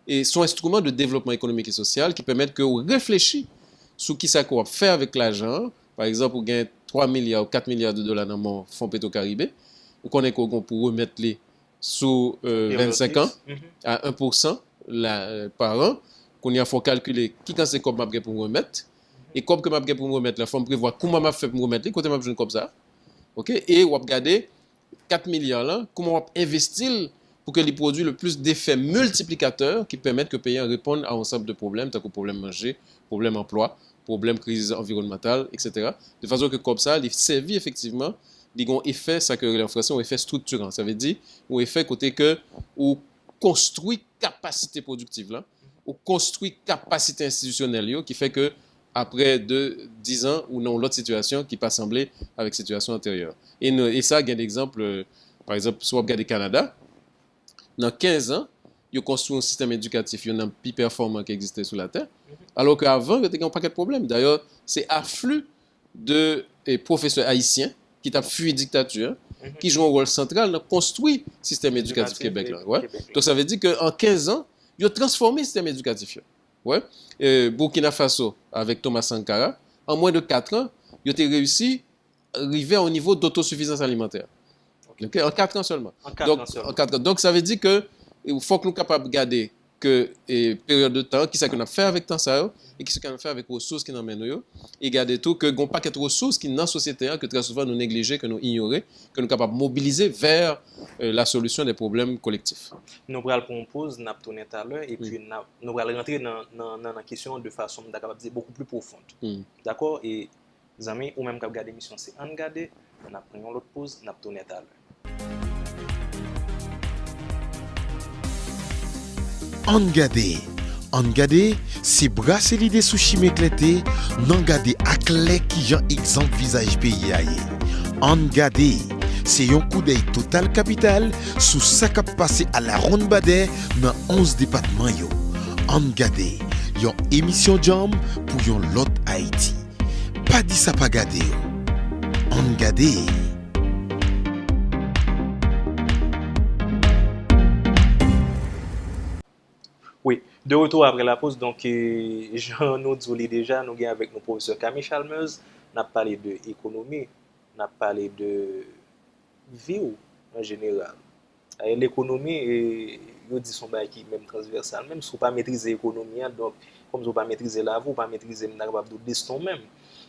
et sont instruments de développement économique et social qui permettent que vous réfléchissiez sur qui ça qu'on va faire avec l'argent. par exemple, vous gagnez 3 milliards ou 4 milliards de dollars dans mon fonds Petro-Caribé, vous connaissez qu'on pour remettre les sous 25 ans à 1% par an, qu'on y a faut calculer qui quand c'est comme m'a pour me remettre et comme que m'a pour me remettre, la faut prévoir comment m'a fait pour me remettre, côté m'a besoin comme ça. OK, et on va regarder 4 milliards là, comment on va investir pour que les produits le plus d'effets multiplicateurs qui permettent que le pays réponde à un ensemble de problèmes, tels que problème manger, problème emploi, problème crise environnementale, etc. De façon que comme ça, il servit effectivement, il ont effet, ça que en français, un effet structurant. Ça veut dire, un effet côté que, ou construit capacité productive là, ou construit capacité institutionnelle yo, qui fait que après 10 ans ou non l'autre situation qui pas semblé avec situation antérieure. Et ça, il y a d'exemples, par exemple, si on regarde le Canada, dans 15 ans, ils ont construit un système éducatif, il y en a un plus performant qui existait sur la Terre, alors qu'avant, il y avait un paquet de problèmes. D'ailleurs, c'est afflux de professeurs haïtiens qui ont fui dictature, qui jouent un rôle central dans construire le système éducatif Québec. Là, ouais. Donc, ça veut dire qu'en 15 ans, ils ont transformé le système éducatif. Ouais. Burkina Faso, avec Thomas Sankara, en moins de 4 ans, ils ont réussi à arriver au niveau d'autosuffisance alimentaire. Okay. En 4 ans seulement. En 4 ans. Donc, ça veut dire que il faut que nous soyons capables de garder que période de temps, qui ce qu'on a fait avec temps ça, et qui ce qu'on a fait avec les ressources qui nous amènent, et garder tout, que nous pas de ressources qui dans la société, que très souvent nous négliger, que nous ignorer, que nous sommes capables de mobiliser vers la solution des problèmes collectifs. Nous allons prendre une pause, nous allons tourner tout à l'heure, et puis nous allons rentrer dans la question de façon beaucoup plus profonde. D'accord? Et les amis, ou même quand vous regardez l'émission, c'est en garder, nous prenons l'autre pause, nous allons tourner tout à l'heure. An gade, se braseli de sushi meklete, nan gade ak lek ki jan exemple visaj peyi a ye. An gade, se yon kou d'œil total capital sou sa kap pase a la ronde bade nan 11 départements yo. An gade, yon émission jam pou yon lot Haïti. Pa di sa pa gade yo. An gade. Oui, de retour après la pause, donc Jean nous dit déjà, nous sommes avec nos professeurs Camille Chalmeuse, on a parlé de l'économie, on a parlé de vie en général. L'économie, je dis son bail qui est même transversal, même si vous ne pas maîtriser l'économie, donc comme vous ne pas maîtriser la vie, vous ne pas maîtriser le destin même.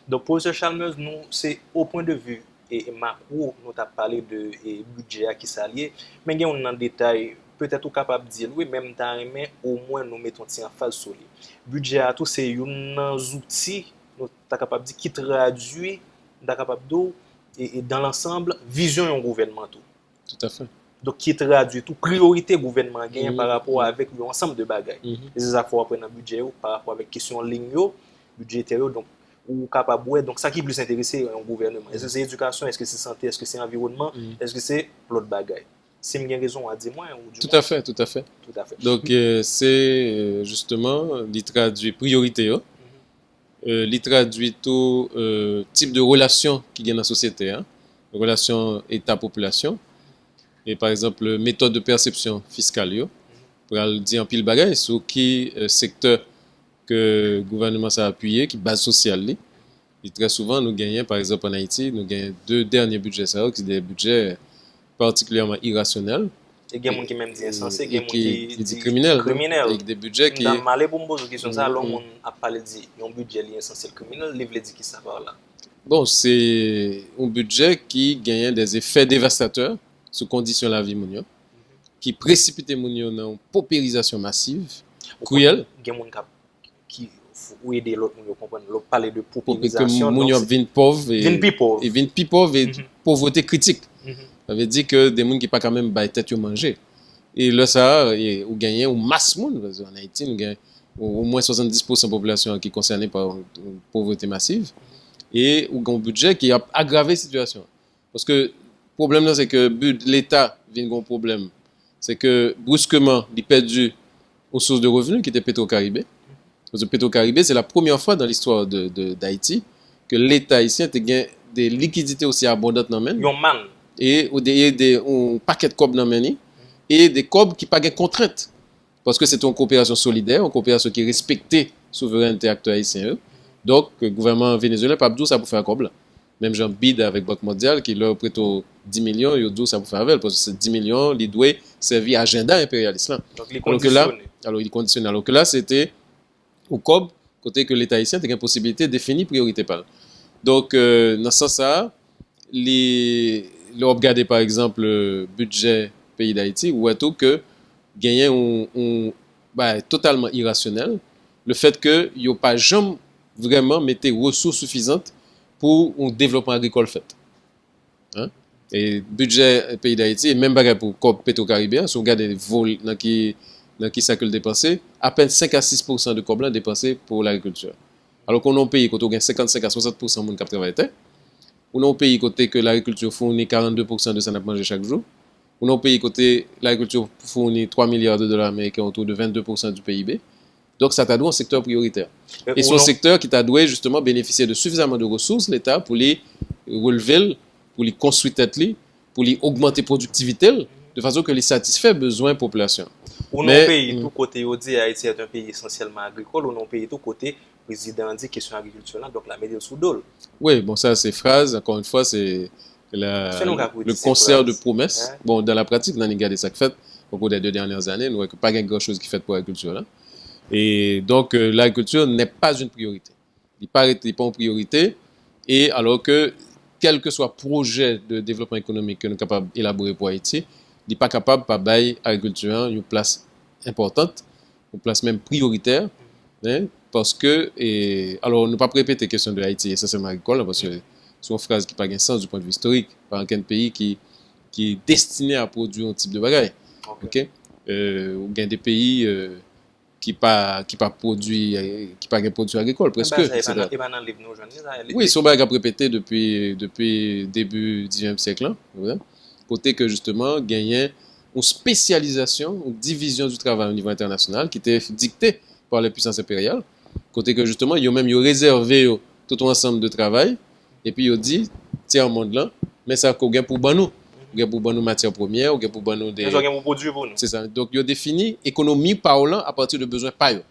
Donc professeur Chalmeuse, nous, c'est au point de vue et macro, nous avons parlé de budget qui s'allie, mais on en détail. Peut-être capable de dire oui, même temps, mais au moins nous mettons en phase sur lui. Budget à tout c'est un outil nous capable de dire qui traduit capable et dans l'ensemble vision gouvernementale. Tout à fait. Donc qui traduit tout priorité gouvernement gagne par rapport avec l'ensemble de bagages. Les affaires après dans budget par rapport avec question ligne budgétaire donc ou capable donc ça qui est plus intéressé un gouvernement. Est-ce que c'est éducation, est-ce que c'est santé, est-ce que c'est environnement, est-ce que c'est l'autre bagages. C'est une raison à dire moi ou du tout à fait. Donc c'est justement il traduit priorité il traduit tout type de relation qui gagne dans la société relation état population et par exemple méthode de perception fiscale pour dire en pile bagaille sur qui secteur que le gouvernement s'est appuyé qui base sociale et très souvent nous gagnons par exemple en Haïti nous gagnons 2 derniers budgets ça qui des budgets particulièrement irrationnel. Et il y a des gens qui même disent insensé, il y a des gens qui disent criminel. Avec des budgets qui... Dans malé pour me poser une question, ça, l'homme a parlé de un budget insensé criminel, il veut dire qui ça par là. Bon, c'est un budget qui gagne des effets dévastateurs sur conditions de la vie mondiale, qui précipite les gens dans une paupérisation massive, cruelle. Il y a des gens qui ou aider l'autre monde comprendre l'autre parler de paupérisation que les gens viennent pauvres et viennent plus pauvres et pauvreté critique. Ça veut dire que des gens qui pas quand même bailler tête manger et là ça ou gagner ou masse monde parce qu'en Haïti nous gagnons au moins 70% de la population qui est concernée par une pauvreté massive et ou un budget qui a aggravé la situation parce que le problème là c'est que l'État vient un problème c'est que brusquement il a perdu une source de revenus qui était Petro-Caribé. Parce que Petro-Caribé c'est la première fois dans l'histoire d'Haïti que l'État haïtien a gagné des liquidités aussi abondantes dans le même et un paquet de cob dans le et des cob qui pas de contraintes parce que c'est une coopération solidaire, une coopération qui respectait la souveraineté acteur haïtien Donc, le gouvernement vénézuélien pas dit ça pour faire comme là. Même Jean Bide avec Banque mondiale qui leur prête 10 millions, il dit ça pour faire avec parce que c'est 10 millions, il doit servir agenda impérialiste là. Donc, il est Alors que là, conditionné. il est conditionné. Alors que là, c'était au COB, côté que l'État haïtien a une possibilité de définir priorité par là. Donc, dans ce sens-là, regarder par exemple le budget pays d'Haïti, ou tout que gagner totalement irrationnel, le fait que il n'y a pas jamais vraiment mis ressources suffisantes pour un développement agricole fait. Hein? Et budget pays d'Haïti, et même pour COP Petro-Caribéen, si on regarde les vols dans qui ça que le dépenser, à peine 5 à 6% de COP dépensé pour l'agriculture. Alors qu'on a un pays qui a 55 à 60% de monde qui travaille, on a un pays côté que l'agriculture fournit 42% de ce qu'on a mangé chaque jour. On a un pays côté l'agriculture fournit 3 milliards de dollars américains autour de 22% du PIB. Donc ça t'a donné un secteur prioritaire. Et c'est un secteur qui t'a donné justement bénéficier de suffisamment de ressources, l'État, pour les relever, pour les construire tête, pour les augmenter la productivité, de façon que les satisfait besoins de la population. Ou non pays, tout côté, on dit Haïti est un pays essentiellement agricole, ou non pays, tout côté, le président dit question agriculture, donc la médaille sous dol. Oui, bon, ça c'est phrase, encore une fois, c'est le concert de promesses. Hein? Bon, dans la pratique, on a regardé ça fait au cours des 2 dernières années, nous n'avons pas grand-chose qui fait pour l'agriculture. Là. Et donc, l'agriculture n'est pas une priorité. Il n'est pas une priorité, et alors que, quel que soit projet de développement économique que nous sommes capables d'élaborer pour Haïti, il n'est pas capable de bailler l'agriculture une place importante, une place même prioritaire, hein, parce que, alors, ne pas répéter la question de Haïti essentiellement agricole, parce que c'est une phrase qui n'a pas de sens du point de vue historique, par un pays qui est destiné à produire un type de bagaille. Okay? Ou bien des pays qui pas produit agricole presque. Oui, c'est un répété depuis début 10e siècle. Hein, côté que justement gagnait une spécialisation, une division du travail au niveau international qui était dictée par les puissances impériales. Côté que justement, ils ont même réservé tout un ensemble de travail et puis ils ont dit, tiens, au monde là, mais ça qu'on gagne pour nous. On gagne pour nous matières premières, on gagne pour nous des... C'est ça. Donc, ils ont défini économie parlant à partir de besoins par eux.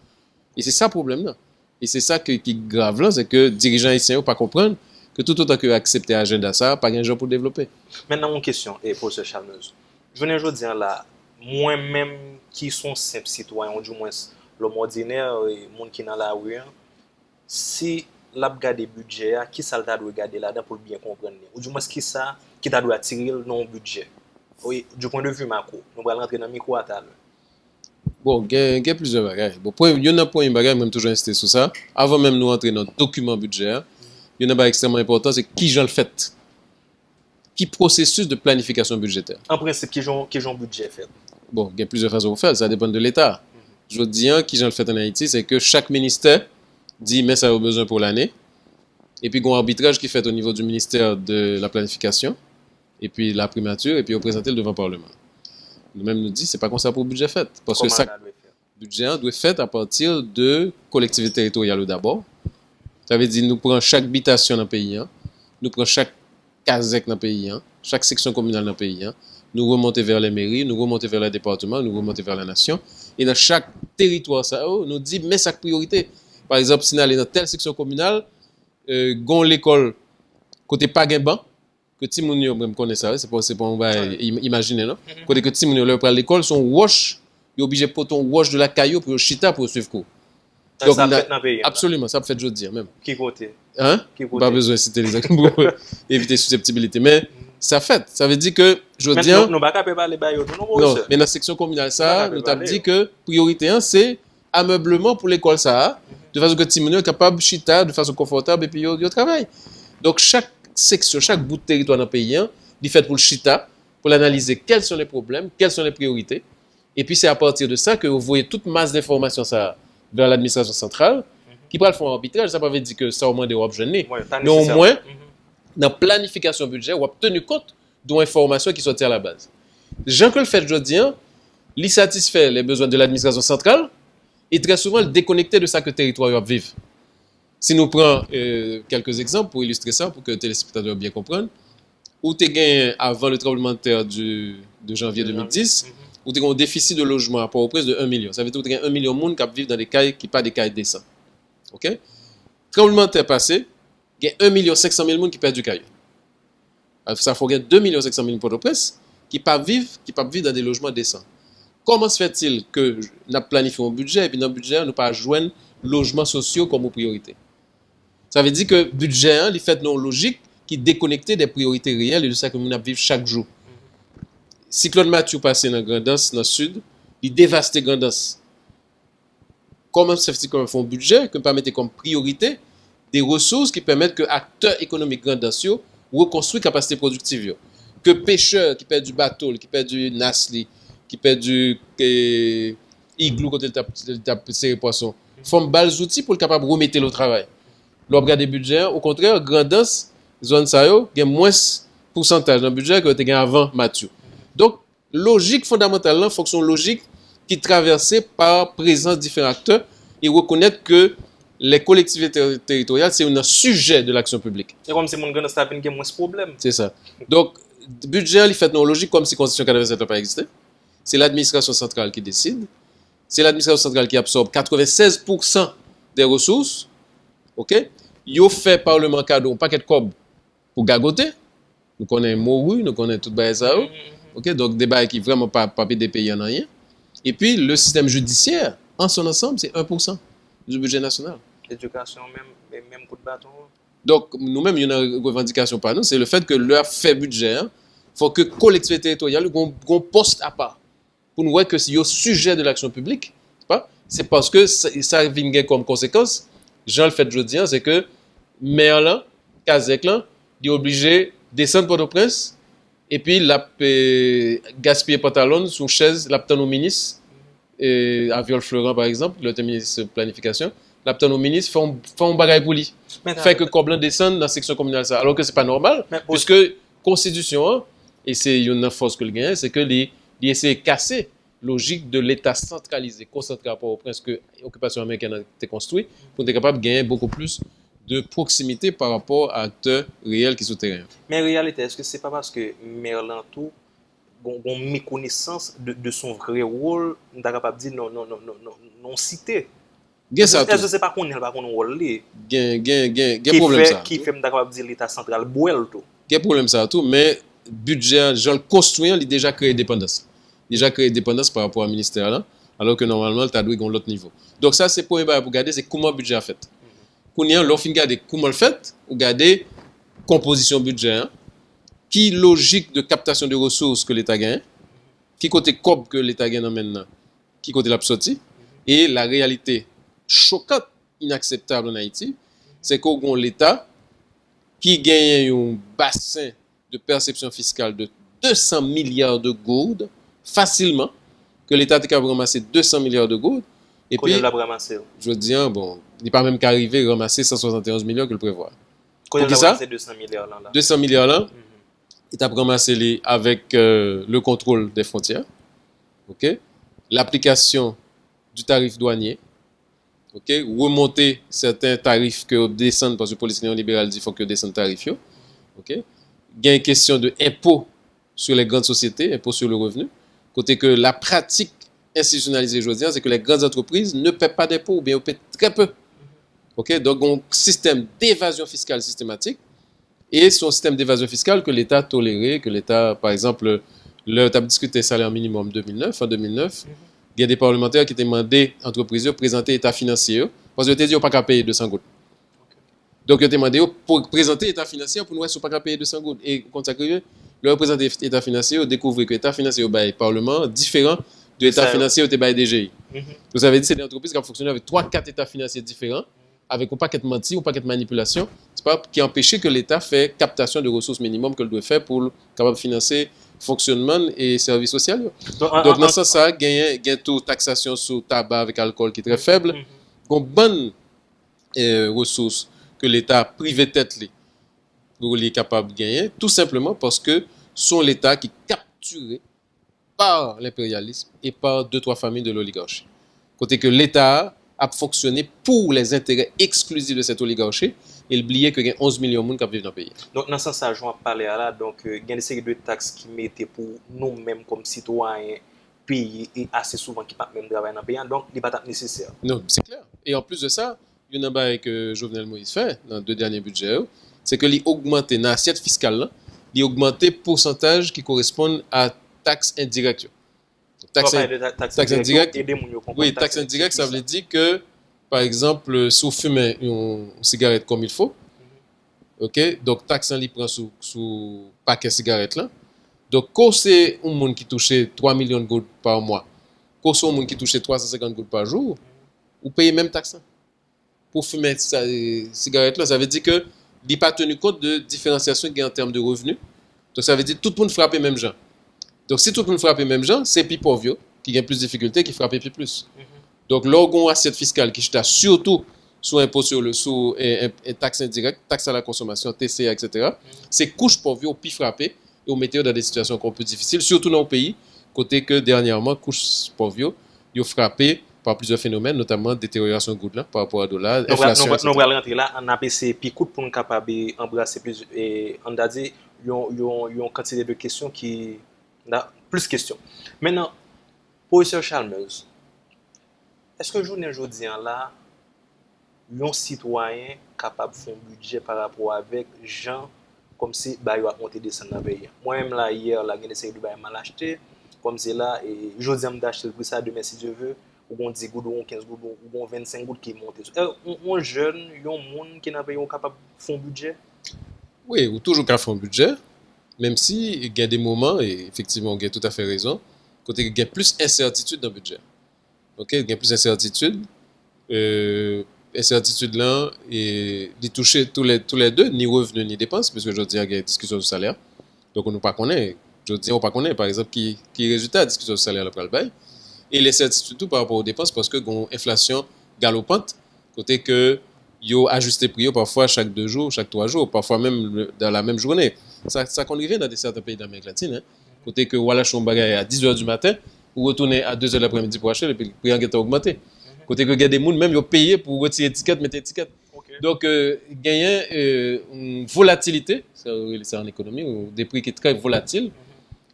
Et c'est ça le problème là. Et c'est ça qui est grave là, c'est que les dirigeants haïtiens ne pas comprendre que tout autant que accepter l'agenda ça, pas de gens pour développer. Maintenant, mon question est pour ce charmeuse. Je ne veux dire là, moi-même qui sont simples citoyens, ou du moins l'homme ordinaire et les gens qui sont dans la rue, si la regarde le budget, qui ça doit regarder là-dedans pour bien comprendre, ou du moins qui ça qui doit attirer non budget. Oui, du point de vue macro, nous allons rentrer dans le micro à l'heure. Bon, il y a plusieurs bagages. Bon, il y a un point bagage même toujours insisté sur ça. Avant même nous entrer dans le document budget, il y a un bagage extrêmement important, c'est qui j'en le fait. Qui processus de planification budgétaire. En principe, qui j'en budget fait. Bon, il y a plusieurs façons de faire, ça dépend de l'État. Je veux dire, qui j'en le fait en Haïti, c'est que chaque ministère dit mais ça a besoin pour l'année. Et puis il y a un arbitrage qui est fait au niveau du ministère de la planification, et puis la primature, et puis on présente le devant le Parlement. Nous-mêmes nous dit c'est pas comme ça pour le budget fait. Parce comment que ça budget doit être fait à partir de collectivités territoriales d'abord. Ça veut dire nous prenons chaque habitation dans le pays, nous prenons chaque casec dans le pays, chaque section communale dans le pays, nous remontons vers les mairies, nous remontons vers les départements, nous remontons vers la nation. Et dans chaque territoire, ça nous dit mais sa priorité. Par exemple, si nous allons dans telle section communale, gon l'école côté pas gain banc que Timounio même connaît ça, c'est pas on va imaginer non. Côté que Timounio leur prend l'école son wash, il est obligé de porter un wash de la caillou pour chita pour suivre cours. Donc ça fait dans le pays. Absolument, ça fait jeudi dire même. Qui côté? Hein? Pas besoin de citer les exemples pour éviter susceptibilité mais ça fait, ça veut dire que je dis non pas capable parler bail non, mais dans la section communale ça, nous t'a dit que priorité 1 c'est ameublement pour l'école ça. De façon que Timounio est capable de chita de façon confortable et puis il travaille. Donc chaque section, chaque bout de territoire dans le pays, il fait pour le chita, pour analyser quels sont les problèmes, quelles sont les priorités. Et puis c'est à partir de ça que vous voyez toute masse d'informations ça vers l'administration centrale, qui va le faire en arbitrage. Ça ne veut pas dire que ça au moins des web jeunes. Mais au moins, dans la planification budget, on a tenu compte d'informations qui sont à la base. Jean que le fait aujourd'hui, il satisfait les besoins de l'administration centrale, et très souvent, le déconnecter de ça que le territoire vivre. Si nous prenons quelques exemples pour illustrer ça, pour que les téléspectateurs bien comprennent, où tu as gagné avant le tremblement de terre de janvier 2010, où tu as un déficit de logement à Port-au-Prince de 1 million. Ça veut dire que tu as 1 million de monde qui vivent dans des cailles qui ne sont pas des cailles décents. OK? tremblement de terre passé, il y a 1 500 000 personnes qui perdent du caillou. Ça faut qu'il y ait 2 500 000 Port-au-Prince qui ne peuvent pas vivre dans des logements décents. Comment se fait-il que nous avons planifié un budget et puis dans le budget, nous ne pas joindre logements sociaux comme priorité? Ça veut dire que le budget, il fait une logique qui est déconnectée des priorités réelles et de ça que nous vivons chaque jour. Cyclone Mathieu passé dans Grand'Anse, dans le sud, il dévaste Grand'Anse. Comment se fait-il qu'on fait un budget que nous permettez comme priorité des ressources qui permettent que acteurs économiques Grand'Anse reconstruisent capacité productive? Que pêcheurs qui perdent du bateau, qui perdent du nasli, qui perdent du igloo quand ils tapent ces poissons, font des outils pour être capable de remettre le travail. L'on regarde des budgets, au contraire, Grand'Anse, zone ça yo, il y a moins pourcentage dans le budget que tu as avant Mathieu. Donc, logique fondamentale, là, fonction logique qui est traversée par présence de différents acteurs et reconnaître que les collectivités territoriales, c'est un sujet de l'action publique. Et comme si mon Grand'Anse a moins de problème. C'est ça. Donc, le budget, il fait une logique comme si la Constitution 87 n'a pas existé. C'est l'administration centrale qui décide. C'est l'administration centrale qui absorbe 96% des ressources. OK? Yo fait Parlement cadeau un paquet de cob pour gagoter. Nous connaissons Moru, nous connaissons tout ça. OK? Donc, des bails qui vraiment pas des pays en rien. Et puis, le système judiciaire, en son ensemble, c'est 1% du budget national. L'éducation, même coup de bâton. Donc, nous-mêmes, il y a une revendication par nous, c'est le fait que leur fait budget, il faut que les collectivités territoriales aient un poste à part. Pour nous voir que c'est un sujet de l'action publique, c'est parce que ça vient comme conséquence, Jean le fait aujourd'hui, c'est que maire là, Kazek là, il est obligé de descendre Port-au-Prince et puis la gaspiller pantalon sous chaise, l'aptan au ministre, à Viol-Florent par exemple, le ministre de planification, l'aptan au ministre font un bagage pour lui. Fait que Coblin descende dans la section communale ça. Alors que c'est pas normal, puisque Constitution, et c'est une force que le gagne, c'est que les essaient de casser logique de l'État centralisé, concentré à Port-au-Prince que l'occupation américaine a été construite, pour être capable de gagner beaucoup plus de proximité par rapport à acteurs réels qui sont terrain. Mais en réalité, est-ce que c'est pas parce que Merlantou a une méconnaissance de son vrai rôle, on est capable de dire non cité? Est-ce que c'est pas qu'on est pas qu'on rôle là? Gain problème ça. Qui fait capable de dire l'État central boel tout. Gain problème ça tout, mais budget, Jean le construire, il déjà créé dépendance. Déjà créé dépendance par rapport au ministère là, alors que normalement, tu as dû l'autre niveau. Donc ça, c'est pour regarder, c'est comment le budget a fait. Quand on fin regarder comment le fait, ou regarder composition budget, qui logique de captation de ressources que l'État gagne, qui côté COP que l'État gagne maintenant, qui côté l'absorti, et la réalité choquante, inacceptable en Haïti, c'est qu'on l'État qui gagne un bassin de perception fiscale de 200 milliards de gourdes facilement, que l'État est capable de ramasser 200 milliards de gourdes. Et puis, je veux dire, bon, il n'est pas même qu'arriver à ramasser 171 millions que le prévoit. Pour qui ça? 200 milliards là. 200 milliards là, il a ramassé avec le contrôle des frontières, ok, l'application du tarif douanier, ok, remonter certains tarifs que descendent parce que le police néolibéral dit qu'il faut que descendent tarifs, ok, il y a une question de impôt sur les grandes sociétés, impôt sur le revenu, côté que la pratique institutionnalisée aujourd'hui, c'est que les grandes entreprises ne paient pas d'impôts ou bien paient très peu. Ok, donc un système d'évasion fiscale systématique et son système d'évasion fiscale que l'État a toléré, que l'État, par exemple, tu as discuté salaire minimum en 2009, il y a des parlementaires qui ont demandé aux entreprises de présenter l'état financier parce qu'ils ont dit qu'ils n'ont pas qu'à payer 200 gouttes. Donc, ils ont demandé pour présenter l'état financier pour nous, ils n'ont pas qu'à payer 200 gouttes. Et quand ça arrive, le représentant de l'état financier a découvert que l'état financier au Parlement différent de l'état financier au DGI. Vous avez dit que c'est des entreprises qui ont fonctionné avec 3-4 états financiers différents, avec un paquet de menti, un paquet de manipulation, c'est pas qui empêchait que l'État fait captation de ressources minimum qu'elle doit faire pour capable financer fonctionnement et services sociaux. Donc dans ce sens, ça gagne tout taxation sur tabac avec alcool qui est très faible, une bonne ressource que l'État privé tête pour les capable de gagner, tout simplement parce que sont l'État qui est capturé par l'impérialisme et par 2-3 familles de l'oligarchie. Côté que l'État a fonctionné pour les intérêts exclusifs de cette oligarchie et oublier qu'il y a 11 millions de monde qui vivent dans le pays. Donc, dans ce sens, je vais parler là. Donc, il y a des séries de taxes qui mettent pour nous-mêmes comme citoyens pays et assez souvent qui ne peuvent même travailler dans le pays. Donc, il n'est pas nécessaire. Non, c'est clair. Et en plus de ça, une bail que Jovenel Moïse fait dans les 2 derniers budgets, c'est que il augmenté dans l'assiette fiscale là, il augmenté pourcentage qui correspond à taxes indirectes. Taxes indirectes. Oui, taxes indirectes, ça veut dire que par exemple, si vous fumez une cigarette comme il faut, ok, donc taxe en li prend sous paquet cigarette là. Donc quand c'est un monde qui touche 3 millions de gouttes par mois, quand c'est un monde qui touche 350 gouttes par jour, vous payez même taxe. Pour fumer sa cigarette là, ça veut dire que il n'est pas tenu compte de différenciation qu'il y a en termes de revenus. Donc ça veut dire que tout le monde frappe les mêmes gens. Donc si tout le monde frappe les mêmes gens, c'est plus pauvre qui a plus de difficultés, qui frappe plus. Donc l'orgon assiette fiscale qui est surtout sous impôt sur le sous et taxe indirecte, taxe à la consommation, TCA, etc. C'est couche pauvre au plus frappé et au mettre dans des situations encore plus difficiles, surtout dans le pays, côté que dernièrement couche pauvre yo frappé par plusieurs phénomènes, notamment détérioration de là par rapport à dollar, inflation. Nous allons rentrer là, on a PC picout pour nous capable embrasser plus et on a dit yon quantité de questions qui n'a plus de questions. Maintenant, professeur Chalmers, est-ce que journée aujourd'hui là, un citoyen capable de faire un budget par rapport avec gens comme si bah il va monter descendre dans le pays. Moi-même là hier là, j'ai essayé de mal acheter comme c'est là et aujourd'hui je d'acheter le prix ça demain si Dieu veut ou on 10 gouttes ou 15 gouttes ou 25 gouttes qui monte. Un jeune, un monde qui n'a pas capable de faire un budget. Oui, ou toujours qu'à faire un budget, même si il y a des moments et effectivement il y a tout à fait raison, côté il y a plus incertitude dans le budget. OK, il y a plus d'incertitude. Incertitude là et les toucher tous les deux ni revenus ni dépenses parce que je dis il y a une discussion sur salaire. Donc on ne pas connaît, je dis on pas connaît par exemple qui résultat de discussion sur salaire après le bail et les certitudes tout par rapport aux dépenses parce que gon inflation galopante côté que yo ajusté prix parfois chaque 2 jours, chaque 3 jours, parfois même dans la même journée. Ça qu'on arrive dans certains pays d'Amérique latine hein. Côté que voilà son bagage à 10h du matin ou retourner à 2h l'après-midi pour acheter et puis le prix a augmenté. Côté que il y a des gens même yo payé pour retirer étiquette mettre étiquette. Okay. Donc gagner une volatilité c'est en économie ou des prix qui est très volatiles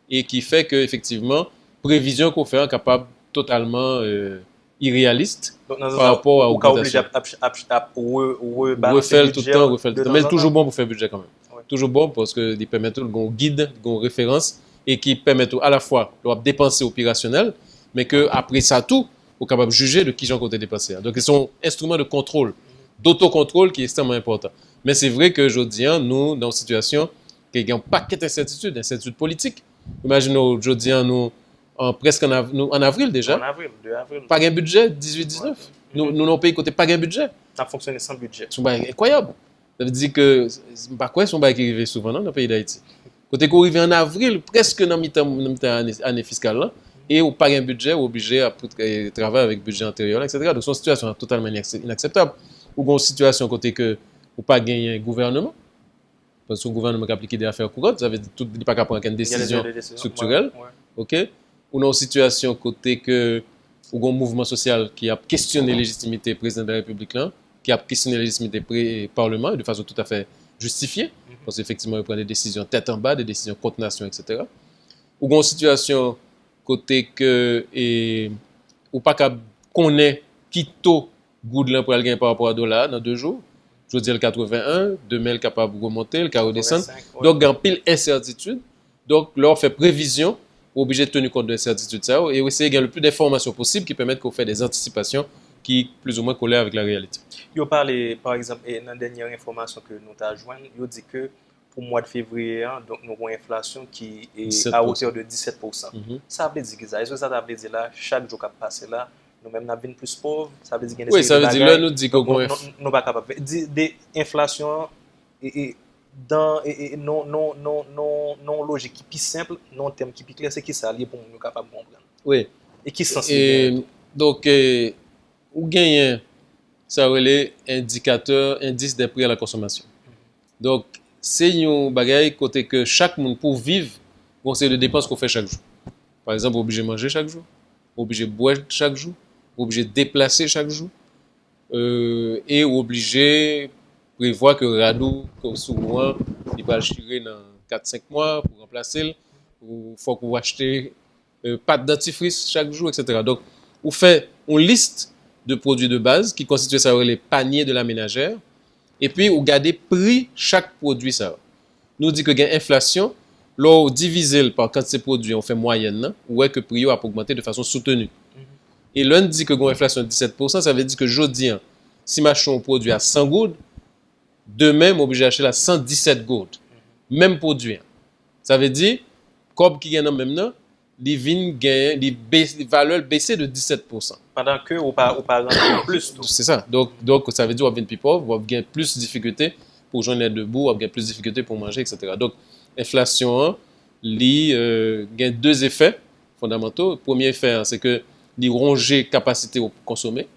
et qui fait que effectivement prévision qu'on fait capable totalement irréaliste donc, par rapport à l'augmentation. Refaire tout le temps mais toujours bon pour faire budget quand même. Ouais. Toujours bon parce que il permet tout un guide, une référence et qui permet à la fois de dépenser opérationnel mais que après ça tout ou capable de juger de qui j'en compte dépasser. Donc, ils sont instruments de contrôle, d'autocontrôle qui est extrêmement important. Mais c'est vrai que aujourd'hui, nous, dans une situation, il y a un paquet d'incertitudes politiques. Imaginez aujourd'hui, nous, presque en avril déjà. En avril, 2 avril. Pas un budget, 18-19. Nous, dans pays côté pas un budget. Ça fonctionne sans budget. C'est incroyable. Ça veut dire que, pas quoi, c'est un qui arrive souvent dans le pays d'Haïti. Côté qu'on arrive en avril, presque dans l'année fiscale là. Et ou pas un budget, ou obligé à travailler avec budget antérieur, etc. Donc, c'est une situation totalement inacceptable. Ou une situation côté que ou pas gagner un gouvernement, parce que le gouvernement qui applique des affaires courantes, ça veut dire tout n'est pas capable de prendre une décision structurelle. OK? Ou une situation côté que ou un mouvement social qui a questionné la légitimité du président de la République là, qui a questionné la légitimité du Parlement de façon tout à fait justifiée, parce qu'effectivement, il prend des décisions tête en bas, des décisions contre nation, etc. Ou une situation côté que ou pas qu'à connaître qui taux goud là pour aller par rapport à dollar dans 2 jours. Je veux dire le 81, demain le capable de remonter, le capable de descendre. Ouais. Donc il y a pile incertitude. Donc leur fait prévision, obligé de tenir compte de l'incertitude ça et essayer de gagner le plus d'informations possible qui permettent qu'on fait des anticipations qui plus ou moins collées avec la réalité. Yo parlé par exemple dans la dernière information que nous avons joint, yo dit que pour le mois de février, donc nous avons une inflation qui est 17%. À hauteur de 17%. Ça veut dire que ça, est-ce que ça veut dire là, chaque jour qui passe là, nous-mêmes nous sommes plus pauvres, ça veut dire oui, ça veut dire là, nous dit qu'on nous sommes pas capables. Des inflations et dans non logique qui plus simple, non terme qui plus clair, c'est qui ça lié pour nous capables de comprendre. Oui. Et qui sensible. Donc ou gagne ça relève indicateur indice des prix à la consommation. Donc c'est un bagage côté que chaque monde pour vivre, c'est les dépenses qu'on fait chaque jour. Par exemple, obligé de manger chaque jour, obligé de boire chaque jour, obligé de déplacer chaque jour, et obligé de prévoir que Radou, comme souvent, il va acheter dans 4-5 mois pour remplacer, ou il faut qu'on achète pâte dentifrice chaque jour, etc. Donc, on fait une liste de produits de base qui constituent ça les paniers de la ménagère. Et puis, vous gardez prix chaque produit ça. Nous dit que gain inflation, là, on divise par quantité de produits, on fait moyenne, ou est que le prix a augmenté de façon soutenue. Et l'un dit que gain inflation de 17%, ça veut dire que jeudi, si machin produit à 100 gourdes, demain, on obligé d'acheter à 117 gourdes. Même produit. Ça veut dire, comme qui gagne même non, les vins gagnent, les valeurs baissées de 17%. Pendant que ou pas rentrer plus. C'est ça. Donc, ça veut dire qu'on vient plus pauvre, on gagne plus de difficultés pour joindre debout, on gagne plus de difficultés pour manger, etc. Donc, l'inflation, gagne deux effets fondamentaux. Le premier effet, c'est que les ronger capacité à consommer.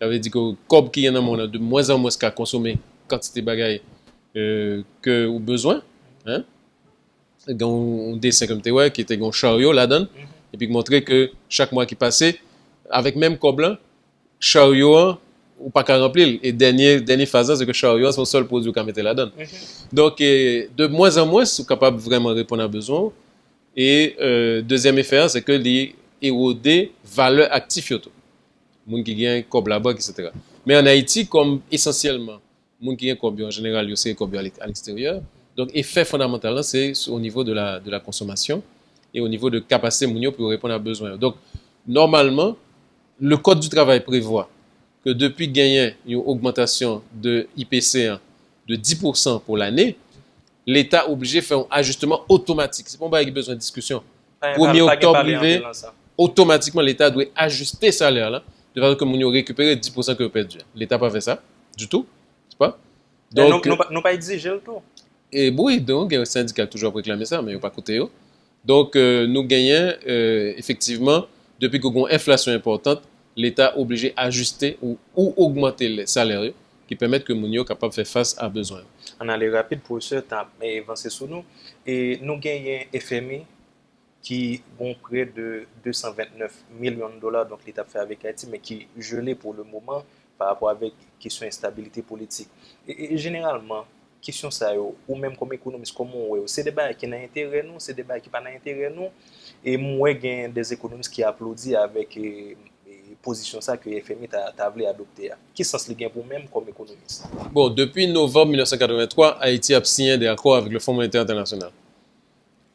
Ça veut dire que comme qui y en a, on a de moins en moins qu'à consommer quantité de bagaille que au besoin. Hein? On dessin comme ouais, qui était un chariot là-dedans, et puis montrer que chaque mois qui passait, avec même Coblan, chariot, ou pas qu'à remplir. Et dernier phase, c'est que chariot, c'est le seul produit qu'on mettait là-dedans. Donc, de moins en moins, c'est capable de vraiment répondre à besoin. Et deuxième effet, c'est que les éroder valeur active auto. Moun qui gagne cob là-bas, etc. Mais en Haïti, comme essentiellement, moun qui gagne cob en général, c'est cob à l'extérieur. Donc, effet fondamental, c'est au niveau de la consommation et au niveau de capacité mounio pour répondre à besoin. Donc, normalement, le Code du travail prévoit que depuis gagner une augmentation de IPC de 10% pour l'année, l'État est obligé de faire un ajustement automatique. C'est pas qu'il y a besoin de discussion. 1er octobre arrivé, automatiquement, l'État doit ajuster ce salaire-là, de façon que mounio récupère 10% que vous perdu. L'État n'a pas fait ça, du tout. C'est pas? Donc, nous pas exiger le tout. Et oui, donc, le syndicat a toujours réclamé ça, mais il n'a pas coûté. Donc, nous gagnons, effectivement, depuis qu'il y a une inflation importante, l'État est obligé d'ajuster ou augmenter les salaires qui permettent que Mounio soit capable de faire face à besoin. On a les rapides pour ce temps avancé sur nous. Et nous gagnons FMI qui ont près de 229 millions de dollars, donc l'État fait avec Haïti, mais qui gelé pour le moment par rapport avec question d'instabilité politique. Et généralement, question ça ou même comme économiste comment c'est des bails qui n'a intérêt nous, c'est des bails qui pas intérêt nous, et moi gain des économistes qui applaudissent avec position ça que FMI t'a voulu adopter. Qui sens les gain pour même comme économiste? Bon, depuis novembre 1983, Haïti a signé des accords avec le Fonds monétaire international.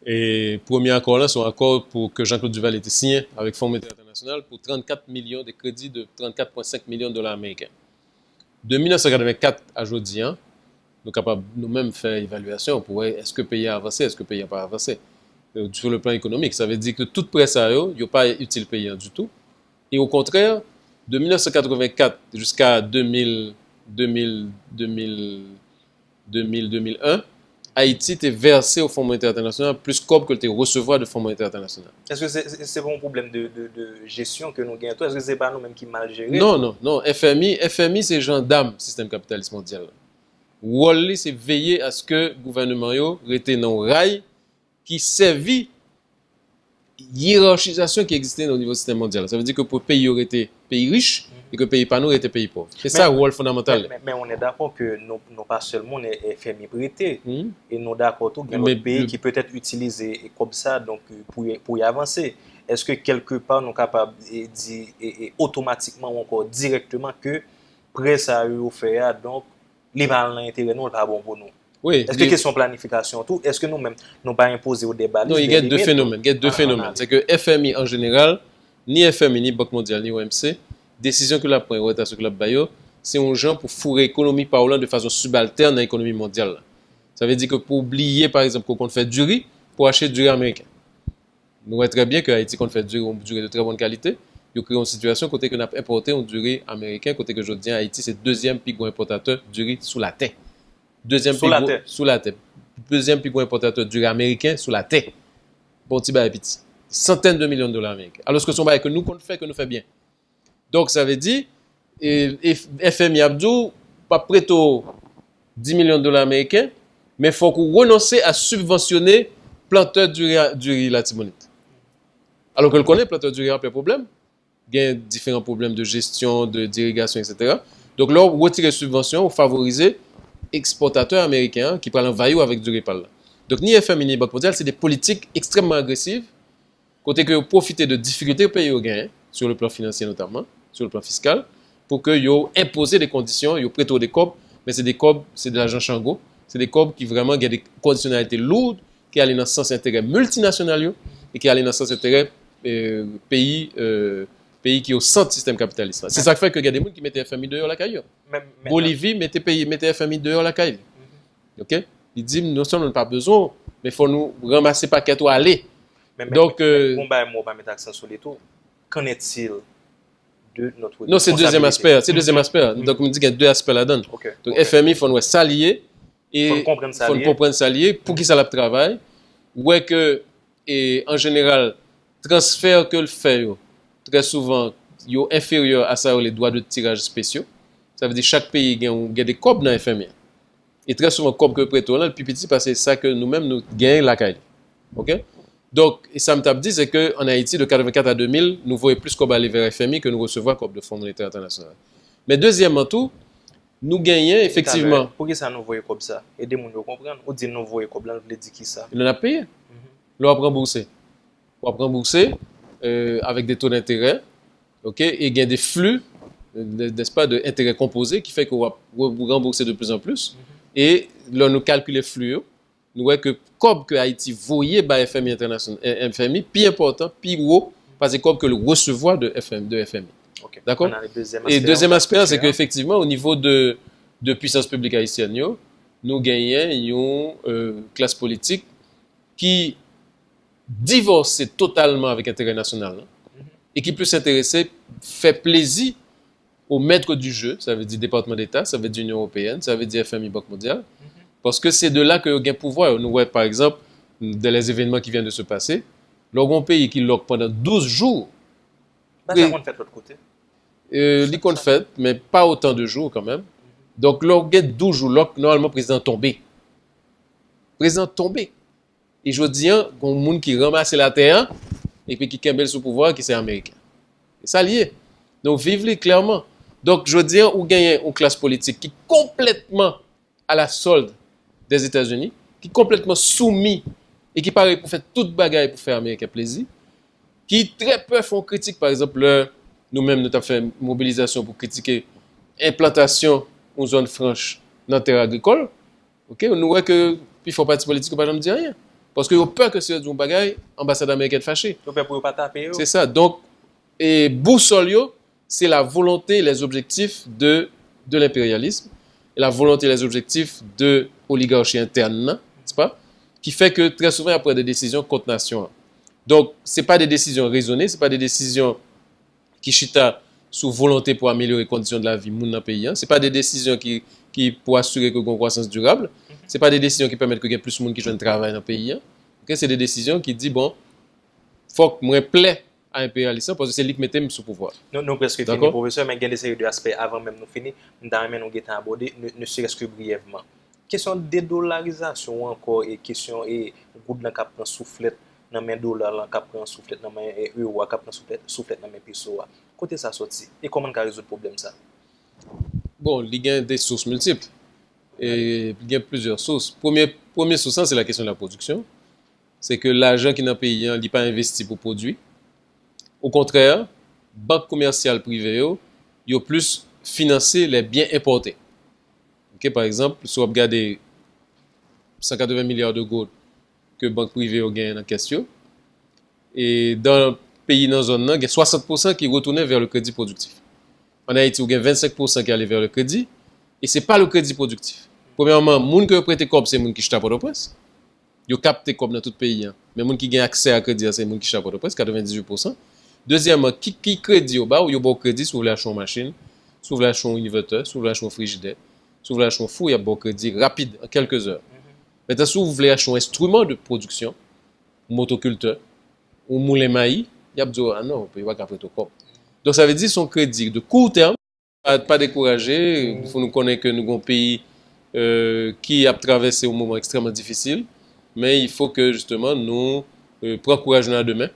Et premier accord là, c'est un accord pour que Jean-Claude Duval ait été signé avec le Fonds monétaire international pour 34 millions de crédits de 34,5 millions de dollars américains. De 1984 à aujourd'hui, nous sommes capables nous-mêmes faire évaluation pour voir est-ce que le pays a avancé, est-ce que le pays n'a pas avancé. Sur le plan économique, ça veut dire que tout prêt ça, il n'y a pas utile payant du tout. Et au contraire, de 1984 jusqu'à 2001, Haïti était versé au Fonds monétaire international plus comme que le recevoir du Fonds monétaire international. Est-ce que c'est un problème de gestion que nous gagnons? Est-ce que ce n'est pas nous-mêmes qui mal gérons? Non. FMI c'est gendarme système capitaliste mondial. Wally, c'est veiller à ce que le gouvernement reste dans le rail qui servit hiérarchisation qui existait au niveau du système mondial. Ça veut dire que pour le pays aurait été pays riche et que le pays pas nous était pays pauvre. C'est ça le rôle fondamental. Mais on est d'accord que nous pas seulement les FMI prêté et nous d'accord tout le pays qui peut être utilisé comme ça donc pour y avancer. Est-ce que quelque part nous sommes capables de dire automatiquement ou encore directement que prêt ça a fait donc les mal intérêt nous pas bon pour nous? Oui. Est-ce que question planification tout? Est-ce que nous-mêmes nous pas imposer au débat? Non, il y a deux phénomènes. C'est que FMI en général, ni FMI, ni Banque mondiale, ni OMC, décision que la prend, rotation que la baille, c'est un genre pour fourrer l'économie parlant de façon subalterne dans l'économie mondiale. Ça veut dire que pour oublier, par exemple, qu'on fait du riz, pour acheter du riz américain. Nous voyons très bien que Haïti, qu'on fait du riz de très bonne qualité, il y a une situation côté que nous avons importé du riz américain, côté que je dis Haïti, c'est le deuxième plus gros importateur du riz sous la terre. Sous la terre. Deuxième plus gros importateur du riz américain sous la terre. Bon, petit bail petit. Centaines de millions de dollars américains. Alors que son bail que nous fait bien. Donc ça veut dire FMI Abdou pas prêt aux 10 millions de dollars américains, mais il faut qu'on renonce à subventionner planteurs du riz Latibonite. Alors que le connaît planteur du riz a plein de problèmes. Il y a différents problèmes de gestion, d'irrigation, etc. Donc là, on retire les subventions, on favorise exportateurs américains qui prennent un vaillou avec du riz par là. Donc ni FMI ni Banque mondiale, c'est des politiques extrêmement agressives, côté que vous profitez de difficultés au pays au gain, sur le plan financier notamment, sur le plan fiscal, pour que yo imposer des conditions, yo prêter des COB, mais c'est des COB, c'est de l'argent chango, c'est des COB qui vraiment ont des conditionnalités lourdes, qui allaient dans le sens intérêt multinational yo, et qui allaient dans le sens intérêt pays qui est au centre du système capitaliste. C'est ça qui fait que y a des gens qui mettent FMI dehors la caille. Bolivie mettait FMI dehors la caille. OK? Il dit non seulement on n'a pas besoin, mais il faut nous ramasser paquet ou aller. Donc on va mettre accent sur les taux. Qu'en est-il de notre non, c'est le deuxième aspect. C'est le deuxième aspect. Donc, on me dit qu'il y a deux aspects là-dedans. Donc, FMI, il faut nous s'allier et il faut comprendre s'allier pour qui ça le travail. Ouais que, et en général, transfert que le fait, très souvent, il est inférieur à ça les droits de tirage spéciaux. Ça veut dire chaque pays a des COB dans FMI. Et très souvent, COB que prêtons là, le plus petit, parce que c'est ça que nous-mêmes, nous gagnons la caille. OK? Donc, et ça me dit, c'est qu'en Haïti, de 1984 à 2000, nous voyons plus COB aller vers FMI que nous recevons COB de Fonds monétaire international. Mais deuxièmement tout, nous gagnons effectivement... Pourquoi ça nous voyons comme ça? Aidez-nous à comprendre. On dit nous voyons comme là, on veut dire qui ça? Il en a payé. On va rembourser. On va rembourser avec des taux d'intérêt. OK? Et il y a des flux, n'est-ce pas, d'intérêts composés qui fait qu'on va rembourser de plus en plus. Et là, nous calculons les flux. Nous voyons que COB que Haïti voyait par FMI international, FMI, plus important, plus haut, parce que COB que le recevoir de FMI. Okay. D'accord? Et deuxième aspect, c'est qu'effectivement, au niveau de puissance publique haïtienne, nous gagnons une classe politique qui divorce totalement avec l'intérêt national et qui peut s'intéresser, fait plaisir aux maîtres du jeu, ça veut dire département d'État, ça veut dire Union européenne, ça veut dire FMI, Banque mondiale. Parce que c'est de là que gain pouvoir. Nous voyons par exemple, dans les événements qui viennent de se passer, l'orgon pays qui lock pendant 12 jours. Ça compte fait de l'autre côté. Il compte fait, mais pas autant de jours quand même. Donc l'orgon 12 jours, lock, normalement président tombé. Président tombé. Et je dis, il y a un monde qui ramasse la terre et puis qui kembel sous pouvoir, qui c'est américain. Et ça lié. Donc vivez clairement. Donc je dis, on gagne une classe politique qui est complètement à la solde des États-Unis, qui est complètement soumis et qui paraît pour faire toute bagaille pour faire Américain plaisir, qui très peu font critique, par exemple, nous-mêmes, nous avons fait une mobilisation pour critiquer l'implantation en zone franche dans la terre agricole. Okay? Nous voyons que il faut parti politique, pas jamais dire rien. Parce qu'ils ont peur que c'est une bagaille, l'ambassade américaine fâchée. C'est ça. Donc, et boussole, c'est la volonté, les objectifs de l'impérialisme, et la volonté, les objectifs de l'oligarchie interne, n'est-ce pas? Qui fait que très souvent, il y a des décisions contre nation. Donc, ce n'est pas des décisions raisonnées, ce n'est pas des décisions qui chita sous volonté pour améliorer les conditions de la vie dans le pays. Ce n'est pas des décisions qui pour assurer que y a une croissance durable. Ce n'est pas des décisions qui permettent que y ait plus de monde qui joue un travail dans le pays. Okay? C'est des décisions qui disent, bon, il faut que moi plaît à l'impérialisme parce que c'est lui qui mettait sous pouvoir. Nous presque fini, professeur, mais il y a des séries d'aspects avant même nous finir. Nous avons abordé, ne serait-ce que brièvement. Question de dédollarisation encore et question et groupe dans cap prend soufflet dans main dollar là cap prend soufflet dans main euro cap prend soufflet dans main peso. Côté ça sorti et comment on résoudre problème ça? Bon, il y a des sources multiples et il y a plusieurs sources. Première source c'est la question de la production. C'est que l'argent qui est dans le pays n'est pas investi pour produire. Au contraire, banques commerciales privées ont plus financé les biens importés. Okay, par exemple, si vous regardez 180 milliards de gold que les banques privées ont gagné dans la question, et dans le pays, dans la zone, il y a 60% qui retournaient vers le crédit productif. En Haïti, il y a 25% qui allaient vers le crédit, et ce n'est pas le crédit productif. Premièrement, les gens qui prêtent COB, c'est les gens qui achètent Port-au-Prince. Ils ont capté COB dans tout le pays. Mais les gens qui ont accès à crédit, c'est les gens qui achètent Port-au-Prince, 98%. Deuxièmement, qui crédit au bas, ou il y a bon crédit, si vous voulez acheter une machine, si vous voulez acheter un inverteur, si vous voulez acheter un frigidaire, si vous voulez acheter un four, il y a bon crédit rapide, en quelques heures. Maintenant, si vous voulez acheter un instrument de production, un motoculteur, ou un moulin maïs, il y a besoin, ah non, il va pas prêter au COB. Donc ça veut dire son crédit de court terme, pas décourager, il faut nous connaître que nous avons un pays qui a traversé un moment extrêmement difficile, mais il faut que justement nous prenions courage dans la demain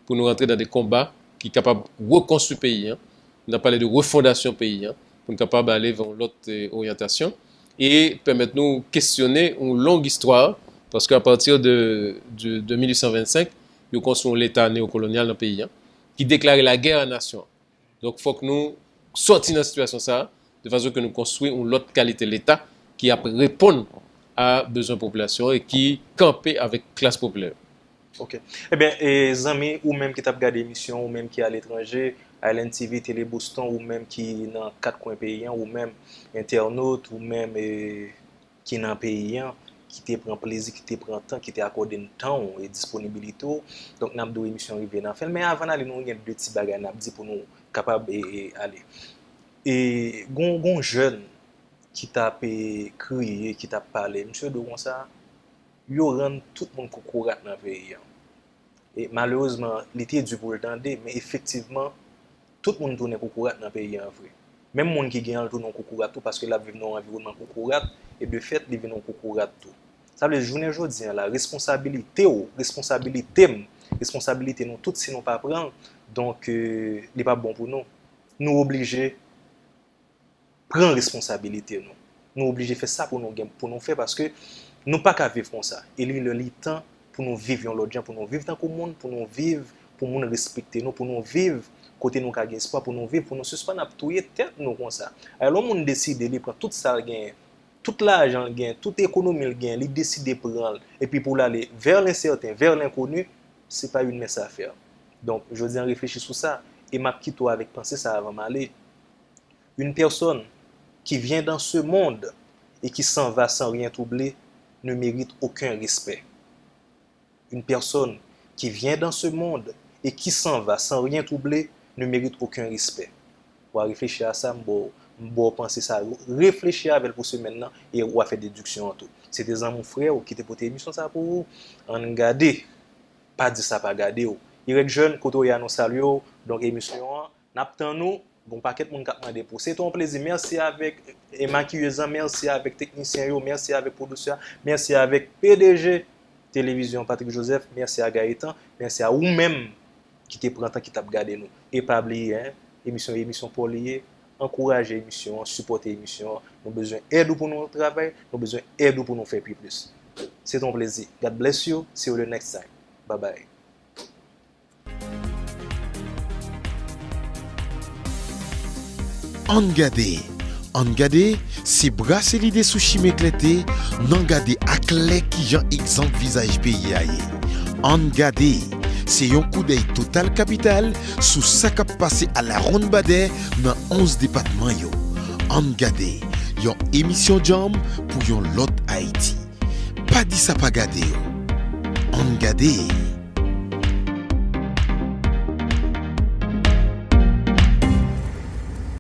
pour nous rentrer dans des combats qui sont capables de reconstruire le pays. On a parlé de refondation pays, pour nous capables d'aller vers l'autre orientation et permettre nous de questionner une longue histoire, parce qu'à partir de 1825, nous construisons l'État néocolonial dans le pays, qui déclarait la guerre à la nation. Donc, il faut que nous sortions de la situation ça, de façon que nous construisons une autre qualité de l'État qui répond à besoins de la population et qui campe avec la classe populaire. Ok. Eh bien, les amis, ou même qui t'a regardé l'émission, ou même qui est à l'étranger, à LNTV, Télé Boston, ou même qui dans 4 coins pays, ou même internautes, ou même qui dans pays, qui te prend plaisir, qui te prend temps, qui te accorde un temps et disponibilité. Donc, nous avons une émission arrivée dans le mais avant d'aller, nous avons deux petits bagages pour nous capables d'aller. Et gon jeune qui t'a crié, qui t'a parlé, monsieur de ça, yo rend tout le monde courat dans le pays. Et malheureusement, l'été du pour le tendre, mais effectivement, tout le monde tourne courat dans le pays en vrai. Même les gens qui gagnent tourne courat tout parce que là vivent dans un environnement courat et de fait, ils vivent dans courat tout. Ça veut dire journée aujourd'hui la responsabilité nous toutes si nous pas prendre donc n'est pas bon pour nous. Nous obligés prendre responsabilité nous obligés faire ça pour nous faire parce que nous pas qu'à vivre comme ça. Et le temps pour nous vivre l'autre gens, pour nous vivre dans le monde, pour nous vivre, pour nous respecter nous, pour nous vivre côté nous qu'a espoir, pour nous vivre, pour nous suspendre à touyer tête nous comme ça. Alors le monde décide de prendre tout ça gain, tout l'argent gain, toute économie gain, il décide de prendre et puis pour aller vers l'incertain, vers l'inconnu, c'est pas une mince affaire. Donc je dis en réfléchir sur ça et m'a quitté toi avec penser ça avant m'aller. Une personne qui vient dans ce monde et qui s'en va sans rien troubler ne mérite aucun respect. Une personne qui vient dans ce monde et qui s'en va sans rien troubler ne mérite aucun respect. Pour réfléchir à ça, bon penser ça, réfléchir avec pour ce maintenant et on va faire déduction en tout. C'est des amis frères qui te portent émission ça pour vous. En garder, pas dire ça pas garder. Il est jeune côté ya nous saluer donc émission n'attend nous bon paquet monde qui demandé pour c'est ton plaisir. Merci avec maquilleuse, merci avec technicien yo, merci avec producteur, merci avec PDG Télévision Patrick Joseph, merci à Gaëtan, merci à vous-même qui te prend temps qui t'a regardé nous. Et pas oublier émission pour lier, encourager l'émission, supporter l'émission. Nous avons besoin d'aide pour nous travailler, nous avons besoin d'aide pour nous faire plus. C'est ton plaisir. God bless you. See you the next time. Bye bye. Angade, c'est brasser l'idée sushi m'éclaté, n'engade ak lè qui jan exemple visage pays aye. Angade, c'est un coup d'œil total capital sous ça qui passé à la ronde badè dans 11 départements yo. Angade, yon émission jam pour yon lot Haïti. Pas dit ça pas gade yo. Angade.